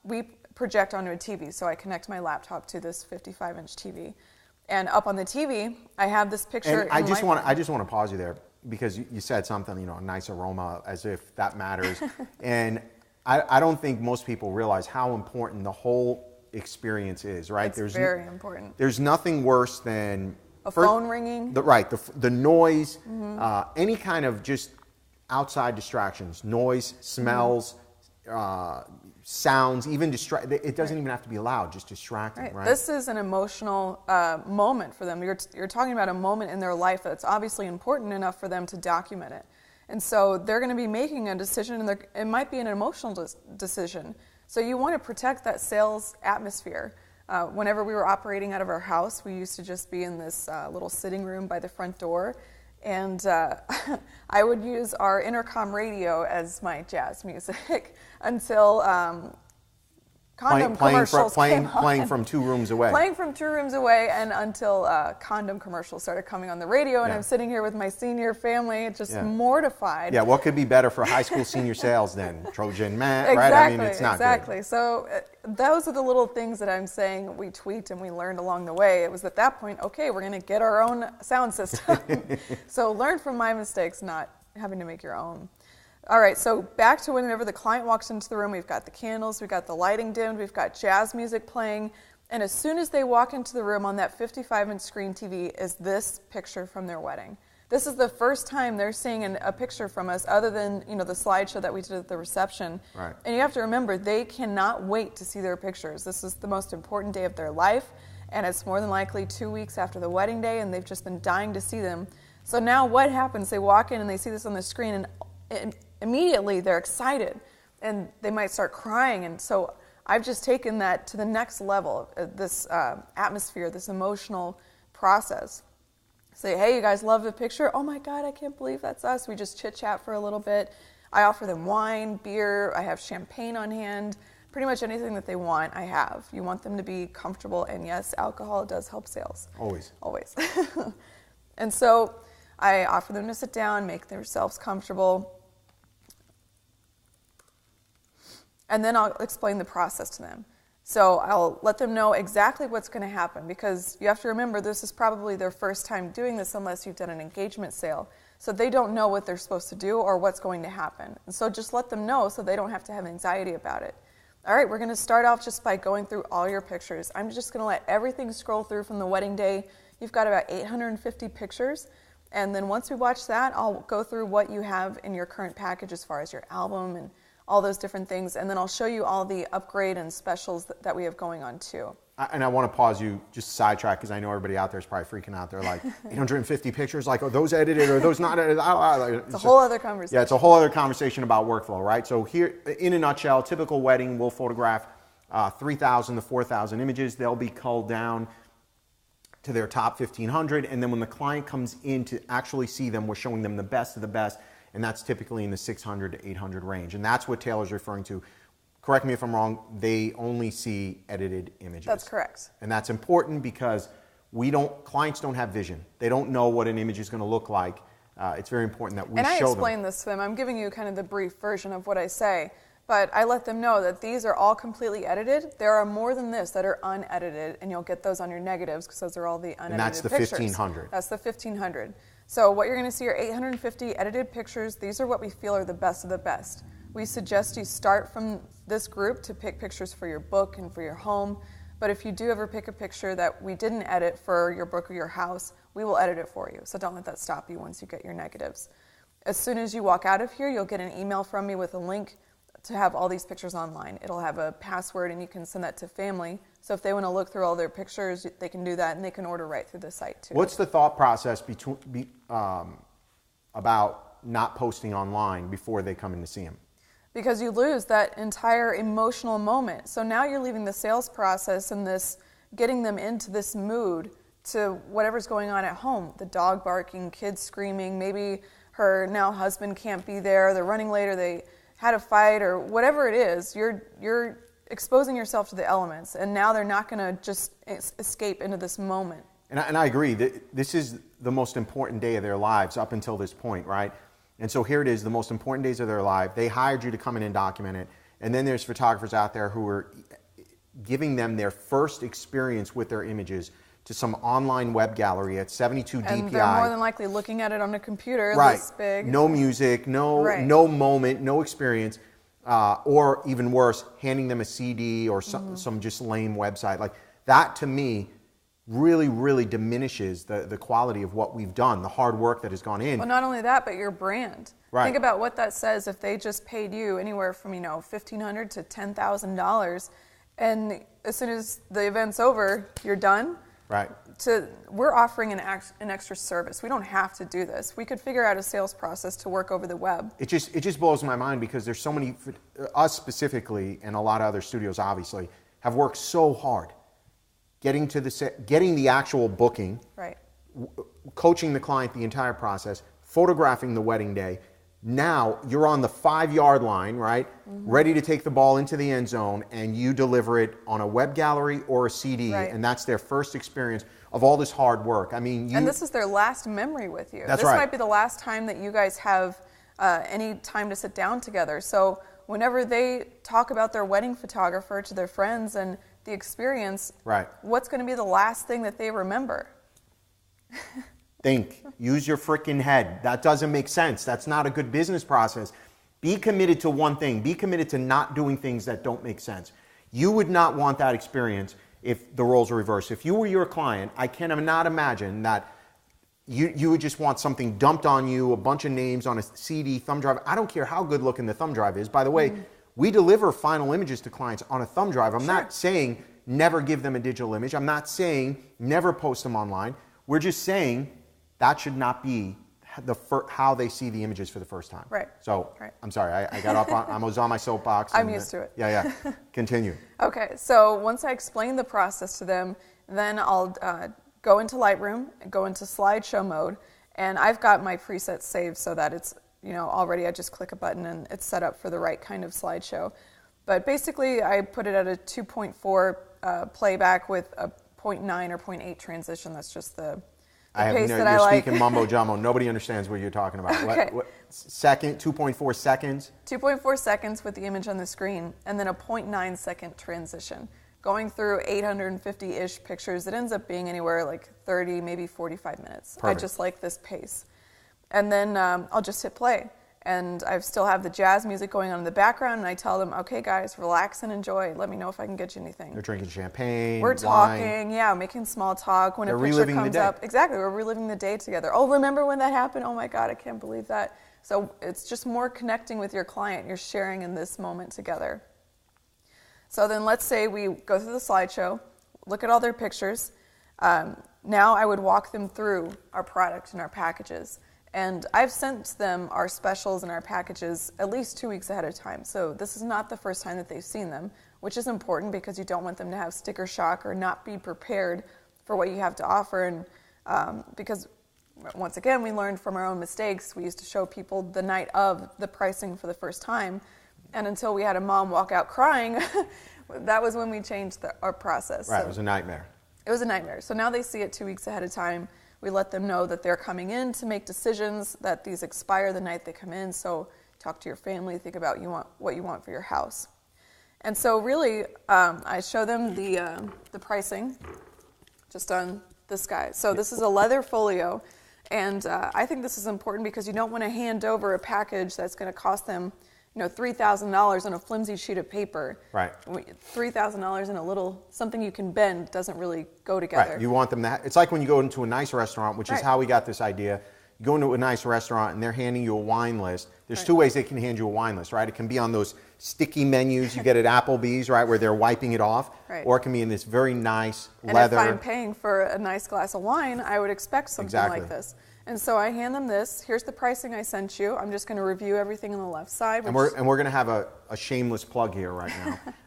we project onto a TV. So I connect my laptop to this 55-inch TV. And up on the TV, I have this picture. And I just want to pause you there because you said something, a nice aroma, as if that matters. And I don't think most people realize how important the whole experience is, right? It's very important. There's nothing worse than phone ringing. The noise, any kind of just outside distractions, noise, smells, sounds, even it doesn't even have to be loud, just distracting, right? This is an emotional moment for them. You're talking about a moment in their life that's obviously important enough for them to document it. And so they're going to be making a decision, and it might be an emotional decision. So you want to protect that sales atmosphere. Whenever we were operating out of our house, we used to just be in this little sitting room by the front door. And I would use our intercom radio as my jazz music until condom commercials came on. Playing from 2 rooms away. Playing from 2 rooms away, and until condom commercials started coming on the radio, and I'm sitting here with my senior family, just mortified. Yeah, what could be better for high school senior sales than Trojan Matt, exactly, right? I mean, it's not exactly. good. So those are the little things that I'm saying we tweaked and we learned along the way. It was at that point, okay, we're going to get our own sound system. So learn from my mistakes, not having to make your own. All right, so back to whenever the client walks into the room, we've got the candles, we've got the lighting dimmed, we've got jazz music playing, and as soon as they walk into the room on that 55-inch screen TV is this picture from their wedding. This is the first time they're seeing a picture from us other than, the slideshow that we did at the reception. Right. And you have to remember, they cannot wait to see their pictures. This is the most important day of their life, and it's more than likely 2 weeks after the wedding day, and they've just been dying to see them. So now what happens? They walk in and they see this on the screen, and immediately they're excited, and they might start crying. And so I've just taken that to the next level, this atmosphere, this emotional process. Say, hey, you guys love the picture? Oh my God, I can't believe that's us. We just chit-chat for a little bit. I offer them wine, beer, I have champagne on hand. Pretty much anything that they want, I have. You want them to be comfortable, and yes, alcohol does help sales. Always. And so I offer them to sit down, make themselves comfortable, and then I'll explain the process to them. So I'll let them know exactly what's going to happen, because you have to remember this is probably their first time doing this unless you've done an engagement sale. So they don't know what they're supposed to do or what's going to happen. And so just let them know so they don't have to have anxiety about it. All right, we're going to start off just by going through all your pictures. I'm just going to let everything scroll through from the wedding day. You've got about 850 pictures. And then once we watch that, I'll go through what you have in your current package as far as your album and all those different things, and then I'll show you all the upgrade and specials that we have going on too. And I want to pause you, just sidetrack, because I know everybody out there is probably freaking out. They're like, 850 pictures, like, are those edited or are those not edited? It's a whole other conversation. Yeah, it's a whole other conversation about workflow, right? So here, in a nutshell, typical wedding, we'll photograph 3,000 to 4,000 images. They'll be culled down to their top 1,500, and then when the client comes in to actually see them, we're showing them the best of the best. And that's typically in the 600 to 800 range. And that's what Taylor's referring to. Correct me if I'm wrong, they only see edited images. That's correct. And that's important because clients don't have vision. They don't know what an image is going to look like. It's very important that we show them. And I explain this to them. I'm giving you kind of the brief version of what I say. But I let them know that these are all completely edited. There are more than this that are unedited, and you'll get those on your negatives because those are all the unedited and that's the pictures. 1,500. That's the 1,500. So what you're going to see are 850 edited pictures. These are what we feel are the best of the best. We suggest you start from this group to pick pictures for your book and for your home. But if you do ever pick a picture that we didn't edit for your book or your house, we will edit it for you. So don't let that stop you once you get your negatives. As soon as you walk out of here, you'll get an email from me with a link to have all these pictures online. It'll have a password, and you can send that to family. So if they want to look through all their pictures, they can do that, and they can order right through the site too. What's the thought process about not posting online before they come in to see them? Because you lose that entire emotional moment. So now you're leaving the sales process and this, getting them into this mood to whatever's going on at home. The dog barking, kids screaming, maybe her now husband can't be there, they're running late, or they had a fight, or whatever it is. You're exposing yourself to the elements, and now they're not going to just escape into this moment. And I agree. This is the most important day of their lives up until this point, right? And so here it is, the most important days of their life. They hired you to come in and document it. And then there's photographers out there who are giving them their first experience with their images to some online web gallery at 72 DPI. And they're more than likely looking at it on a computer this big. No music, no moment, no experience, or even worse, handing them a CD or some just lame website. Like that, to me, really, really diminishes the quality of what we've done, the hard work that has gone in. Well, not only that, but your brand. Right. Think about what that says if they just paid you anywhere from $1,500 to $10,000, and as soon as the event's over, you're done. Right. We're offering an extra service. We don't have to do this. We could figure out a sales process to work over the web. It just blows my mind because there's so many, us specifically, and a lot of other studios obviously, have worked so hard getting the actual booking, right, coaching the client the entire process, photographing the wedding day. Now you're on the 5-yard line, right? Ready to take the ball into the end zone, and you deliver it on a web gallery or a CD, right, and that's their first experience of all this hard work. I mean, and this is their last memory with you. That's this right. might be the last time that you guys have any time to sit down together. So whenever they talk about their wedding photographer to their friends and the experience, right, what's going to be the last thing that they remember? Think. Use your freaking head. That doesn't make sense. That's not a good business process. Be committed to one thing. Be committed to not doing things that don't make sense. You would not want that experience if the roles are reversed. If you were your client, I cannot imagine that you would just want something dumped on you, a bunch of names on a CD, thumb drive. I don't care how good looking the thumb drive is. By the way, we deliver final images to clients on a thumb drive. I'm not saying never give them a digital image. I'm not saying never post them online. We're just saying that should not be how they see the images for the first time. Right. So I'm sorry, I got up on, I was on my soapbox. I'm used to it. Yeah. Continue. Okay, so once I explain the process to them, then I'll go into Lightroom, go into slideshow mode, and I've got my presets saved so that it's, already I just click a button and it's set up for the right kind of slideshow. But basically, I put it at a 2.4 playback with a 0.9 or 0.8 transition. That's just the pace that I like. You're speaking mumbo jumbo. Nobody understands what you're talking about. Okay. What 2.4 seconds? 2.4 seconds with the image on the screen, and then a 0.9 second transition. Going through 850-ish pictures, it ends up being anywhere like 30, maybe 45 minutes. Perfect. I just like this pace. And then I'll just hit play. And I still have the jazz music going on in the background, and I tell them, okay, guys, relax and enjoy. Let me know if I can get you anything. They're drinking champagne, We're wine. talking, making small talk. When They're a picture reliving the comes day. up, exactly, we're reliving the day together. Oh, remember when that happened? Oh my God, I can't believe that. So it's just more connecting with your client. You're sharing in this moment together. So then let's say we go through the slideshow, look at all their pictures. Now I would walk them through our product and our packages. And I've sent them our specials and our packages at least 2 weeks ahead of time. So this is not the first time that they've seen them, which is important because you don't want them to have sticker shock or not be prepared for what you have to offer. And because, once again, we learned from our own mistakes. We used to show people the night of the pricing for the first time. And until we had a mom walk out crying, that was when we changed our process. Right, So it was a nightmare. it was a nightmare. So now they see it 2 weeks ahead of time. We let them know that they're coming in to make decisions, that these expire the night they come in. So talk to your family, think about what you want for your house. And so really, I show them the pricing just on this guy. So this is a leather folio. And I think this is important because you don't want to hand over a package that's going to cost them $3,000 on a flimsy sheet of paper. Right. $3,000 in a little something you can bend doesn't really go together. Right. You want them to. It's like when you go into a nice restaurant, which is how we got this idea. You go into a nice restaurant and they're handing you a wine list. There's two ways they can hand you a wine list, right? It can be on those sticky menus you get at Applebee's, right, where they're wiping it off, or it can be in this very nice leather. And if I'm paying for a nice glass of wine, I would expect something like this. And so I hand them this. Here's the pricing I sent you. I'm just going to review everything on the left side. And we're going to have a shameless plug here right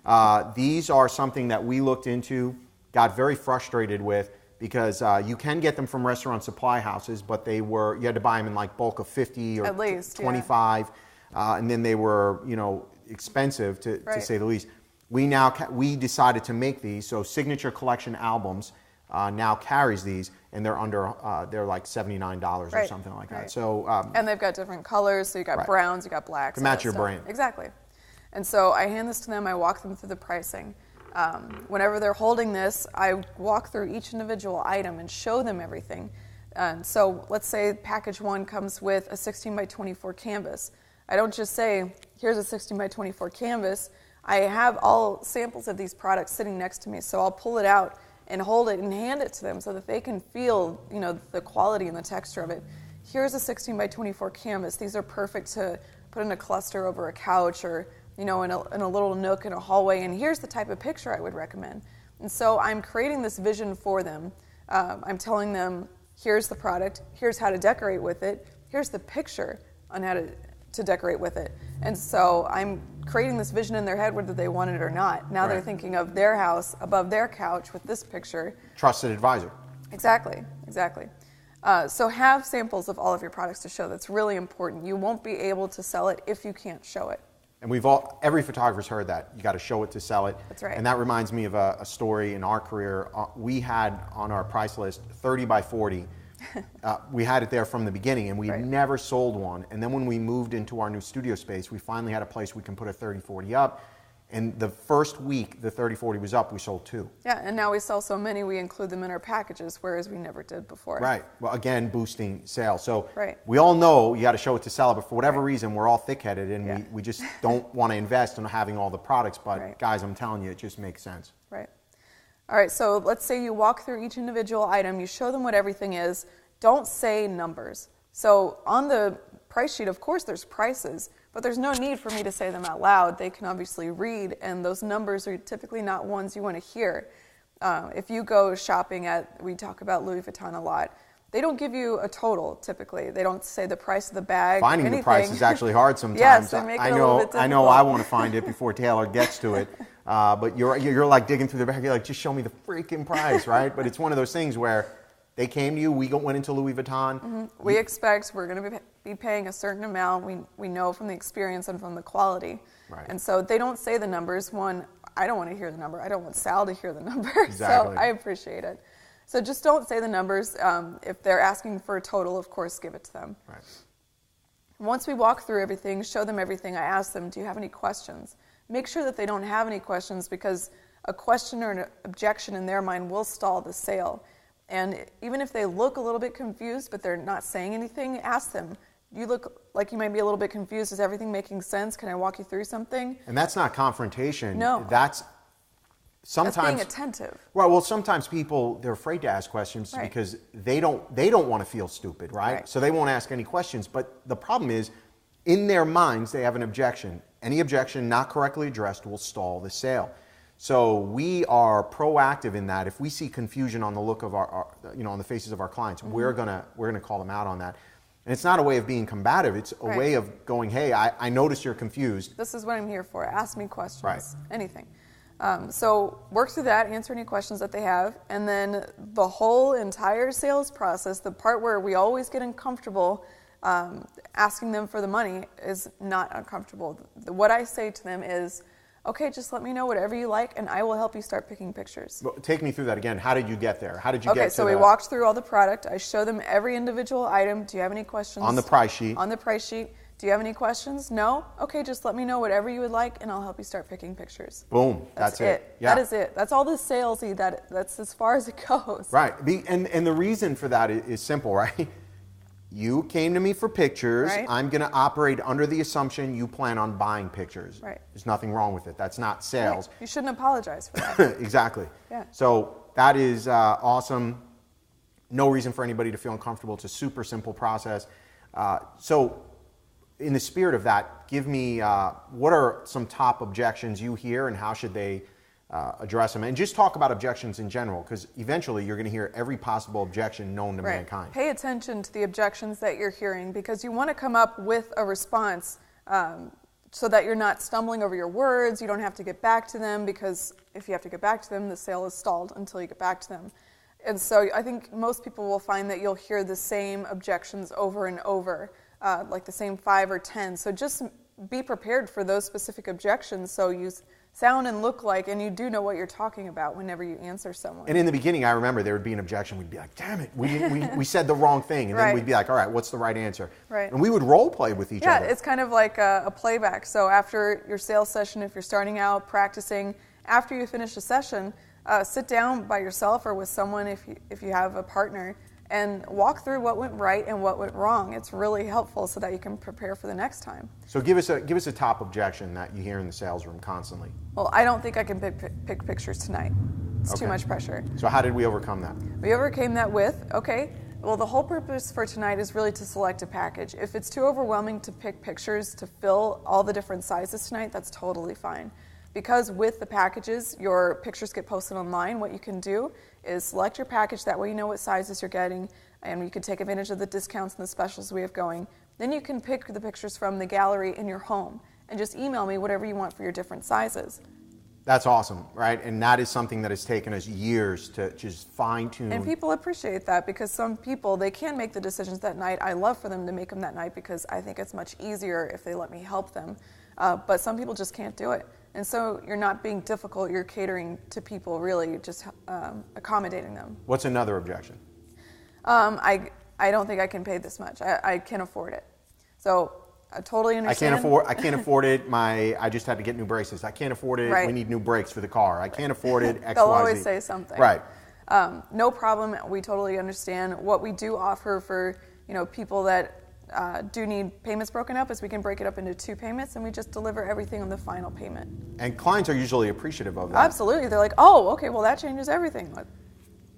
now. These are something that we looked into, got very frustrated with, because you can get them from restaurant supply houses, but you had to buy them in like bulk of 50 or at least 25, and then they were expensive to say the least. We decided to make these, so Signature Collection Albums now carries these, and they're they're like $79 or something like that. So and they've got different colors. So you got browns, you got blacks, to match your brand. Exactly. And so I hand this to them, I walk them through the pricing. Whenever they're holding this, I walk through each individual item and show them everything. And so let's say package 1 comes with a 16 by 24 canvas. I don't just say, here's a 16 by 24 canvas. I have all samples of these products sitting next to me, so I'll pull it out and hold it and hand it to them so that they can feel, the quality and the texture of it. Here's a 16 by 24 canvas. These are perfect to put in a cluster over a couch or, in a little nook in a hallway, and here's the type of picture I would recommend. And so I'm creating this vision for them. I'm telling them, here's the product, here's how to decorate with it, here's the picture on how to decorate with it. And so I'm creating this vision in their head whether they want it or not. Now they're thinking of their house above their couch with this picture. Trusted advisor. Exactly. So have samples of all of your products to show. That's really important. You won't be able to sell it if you can't show it. And every photographer's heard that. You got to show it to sell it. That's right. And that reminds me of a story in our career. We had on our price list 30 by 40. We had it there from the beginning, and we never sold one. And then when we moved into our new studio space, we finally had a place we can put a 30-40 up. And the first week the 30-40 was up, we sold 2. Yeah, and now we sell so many, we include them in our packages, whereas we never did before. Right. Well, again, boosting sales. So Right. we all know you got to show it to sell it, but for whatever reason, we're all thick-headed, and we just don't want to invest in having all the products. But guys, I'm telling you, it just makes sense. Right. All right, so let's say you walk through each individual item, you show them what everything is. Don't say numbers. So on the price sheet, of course, there's prices, but there's no need for me to say them out loud. They can obviously read, and those numbers are typically not ones you want to hear. If you go shopping we talk about Louis Vuitton a lot, they don't give you a total typically. They don't say the price of the bag. Finding anything. the price is actually hard sometimes. Yes, they make it a little bit difficult. I know I want to find it before Taylor gets to it. But you're like digging through the bag. You're like, just show me the freaking price, right? But it's one of those things where they came to you. We went into Louis Vuitton. Mm-hmm. We expect we're going to be paying a certain amount. We know from the experience and from the quality. Right. And so they don't say the numbers. One, I don't want to hear the number. I don't want Sal to hear the number. Exactly. So I appreciate it. So just don't say the numbers. If they're asking for a total, of course, give it to them. Right. Once we walk through everything, show them everything, I ask them, do you have any questions? Make sure that they don't have any questions, because a question or an objection in their mind will stall the sale. And even if they look a little bit confused, but they're not saying anything, ask them, you look like you might be a little bit confused. Is everything making sense? Can I walk you through something? And that's not confrontation. No. That's sometimes That's being attentive. Well, sometimes people, they're afraid to ask questions because they don't want to feel stupid, right? So they won't ask any questions. But the problem is, in their minds, they have an objection. Any objection not correctly addressed will stall the sale. So we are proactive in that. If we see confusion on the look of our on the faces of our clients, we're gonna call them out on that. And it's not a way of being combative. It's a way of going, hey, I notice you're confused. This is what I'm here for. Ask me questions. Right. Anything. So work through that, answer any questions that they have, and then the whole entire sales process, the part where we always get uncomfortable, asking them for the money is not uncomfortable. What I say to them is, okay, just let me know whatever you like, and I will help you start picking pictures. But take me through that again. How did you get there? How did you get to Okay, so we walked through all the product. I show them every individual item. Do you have any questions? On the price sheet. On the price sheet. Do you have any questions? No? Okay, just let me know whatever you would like, and I'll help you start picking pictures. Boom. That's it. Yeah. That is it. That's all the salesy. That's as far as it goes. Right. And the reason for that is simple, right? You came to me for pictures. Right. I'm going to operate under the assumption you plan on buying pictures. Right. There's nothing wrong with it. That's not sales. Right. You shouldn't apologize for that. Exactly. Yeah. So that is awesome. No reason for anybody to feel uncomfortable. It's a super simple process. So in the spirit of that, give me what are some top objections you hear, and how should they address them? And just talk about objections in general, because eventually you're going to hear every possible objection known to mankind. Pay attention to the objections that you're hearing, because you want to come up with a response so that you're not stumbling over your words. You don't have to get back to them, because if you have to get back to them, the sale is stalled until you get back to them. And so I think most people will find that you'll hear the same objections over and over, like the same 5 or 10. So just be prepared for those specific objections, so you sound and look like, and you do know what you're talking about whenever you answer someone. And in the beginning, I remember there would be an objection. We'd be like, damn it, we said the wrong thing. And then Right. we'd be like, all right, what's the right answer? Right. And we would role play with each Yeah, other. it's kind of like a playback. So after your sales session, if you're starting out practicing, after you finish a session, sit down by yourself or with someone if you have a partner, and walk through what went right and what went wrong. It's really helpful so that you can prepare for the next time. So give us a top objection that you hear in the sales room constantly. Well, I don't think I can pick pictures tonight. It's too Okay. much pressure. So how did we overcome that? We overcame that with, okay, well, the whole purpose for tonight is really to select a package. If it's too overwhelming to pick pictures to fill all the different sizes tonight, that's totally fine. Because with the packages, your pictures get posted online, what you can do is select your package, that way you know what sizes you're getting, and you can take advantage of the discounts and the specials we have going. Then you can pick the pictures from the gallery in your home, and just email me whatever you want for your different sizes. That's awesome, right? And that is something that has taken us years to just fine tune. And people appreciate that because some people, they can make the decisions that night. I love for them to make them that night because I think it's much easier if they let me help them. But some people just can't do it. And so you're not being difficult, you're catering to people, really just accommodating them. What's another objection? I don't think I can pay this much. I can't afford it. So I totally understand. I can't afford it. I just had to get new braces. I can't afford it. Right. We need new brakes for the car. I can't afford it. X, They'll Y, always Z. say something. Right. No problem. We totally understand. What we do offer for people that do need payments broken up is we can break it up into 2 payments, and we just deliver everything on the final payment. And clients are usually appreciative of that. Absolutely. They're like, oh, okay, well, that changes everything.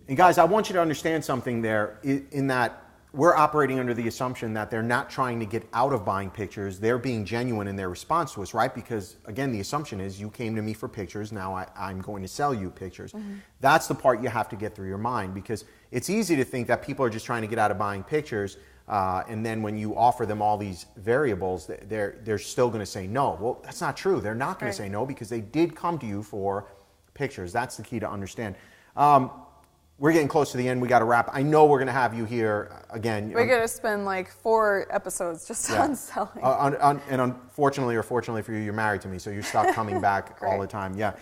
And guys, I want you to understand something there in that we're operating under the assumption that they're not trying to get out of buying pictures. They're being genuine in their response to us, right? Because, again, the assumption is you came to me for pictures. Now I'm going to sell you pictures. Mm-hmm. That's the part you have to get through your mind, because it's easy to think that people are just trying to get out of buying pictures. And then when you offer them all these variables, they're still going to say no. Well, that's not true. They're not going to say no because they did come to you for pictures. That's the key to understand. We're getting close to the end. We got to wrap. I know we're going to have you here again. We're going to spend like 4 episodes just on selling. And unfortunately or fortunately for you, you're married to me, so you're stuck coming back all the time. Yeah.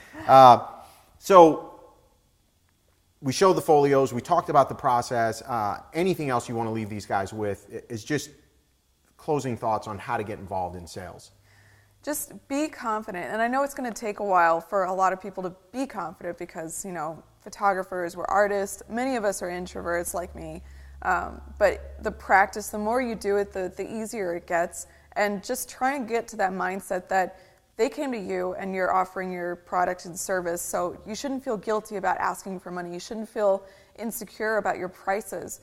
So we showed the folios. We talked about the process. Anything else you want to leave these guys with is just closing thoughts on how to get involved in sales. Just be confident. And I know it's going to take a while for a lot of people to be confident because, photographers, we're artists. Many of us are introverts like me. But the practice, the more you do it, the easier it gets. And just try and get to that mindset that they came to you and you're offering your product and service. So you shouldn't feel guilty about asking for money. You shouldn't feel insecure about your prices.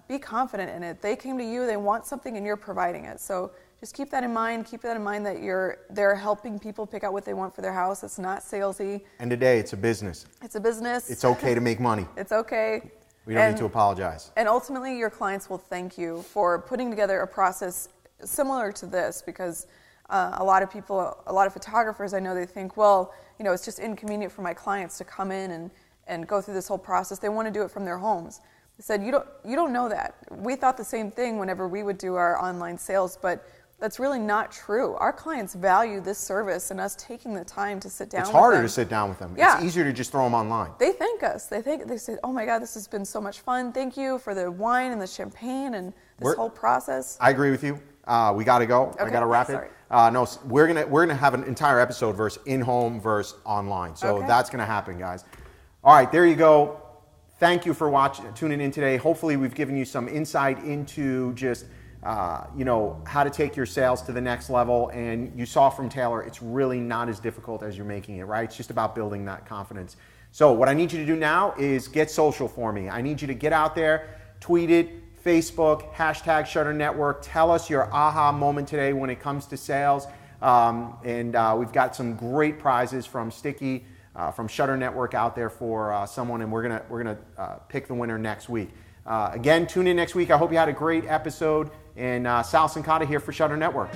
Be confident in it. They came to you, they want something, and you're providing it. So just keep that in mind. Keep that in mind that they're helping people pick out what they want for their house. It's not salesy. And today, it's a business. It's a business. It's okay to make money. It's okay. We don't need to apologize. And ultimately, your clients will thank you for putting together a process similar to this, because a lot of photographers, I know, they think, well, it's just inconvenient for my clients to come in and go through this whole process. They want to do it from their homes. I said, you don't know that. We thought the same thing whenever we would do our online sales, but that's really not true. Our clients value this service and us taking the time to sit down with them. It's harder to sit down with them. Yeah. It's easier to just throw them online. They thank us. They say, oh my God, this has been so much fun. Thank you for the wine and the champagne and this whole process. I agree with you. We got to go. Okay. I got to wrap it. No, we're gonna have an entire episode versus in-home versus online. So that's gonna happen, guys. All right, there you go. Thank you for tuning in today. Hopefully, we've given you some insight into just how to take your sales to the next level. And you saw from Taylor, it's really not as difficult as you're making it, right? It's just about building that confidence. So what I need you to do now is get social for me. I need you to get out there, tweet it, Facebook, hashtag Shutter Network. Tell us your aha moment today when it comes to sales. And we've got some great prizes from Sticky, from Shutter Network out there for someone, and we're gonna pick the winner next week. Again, tune in next week. I hope you had a great episode. And Sal Sincata here for Shutter Network.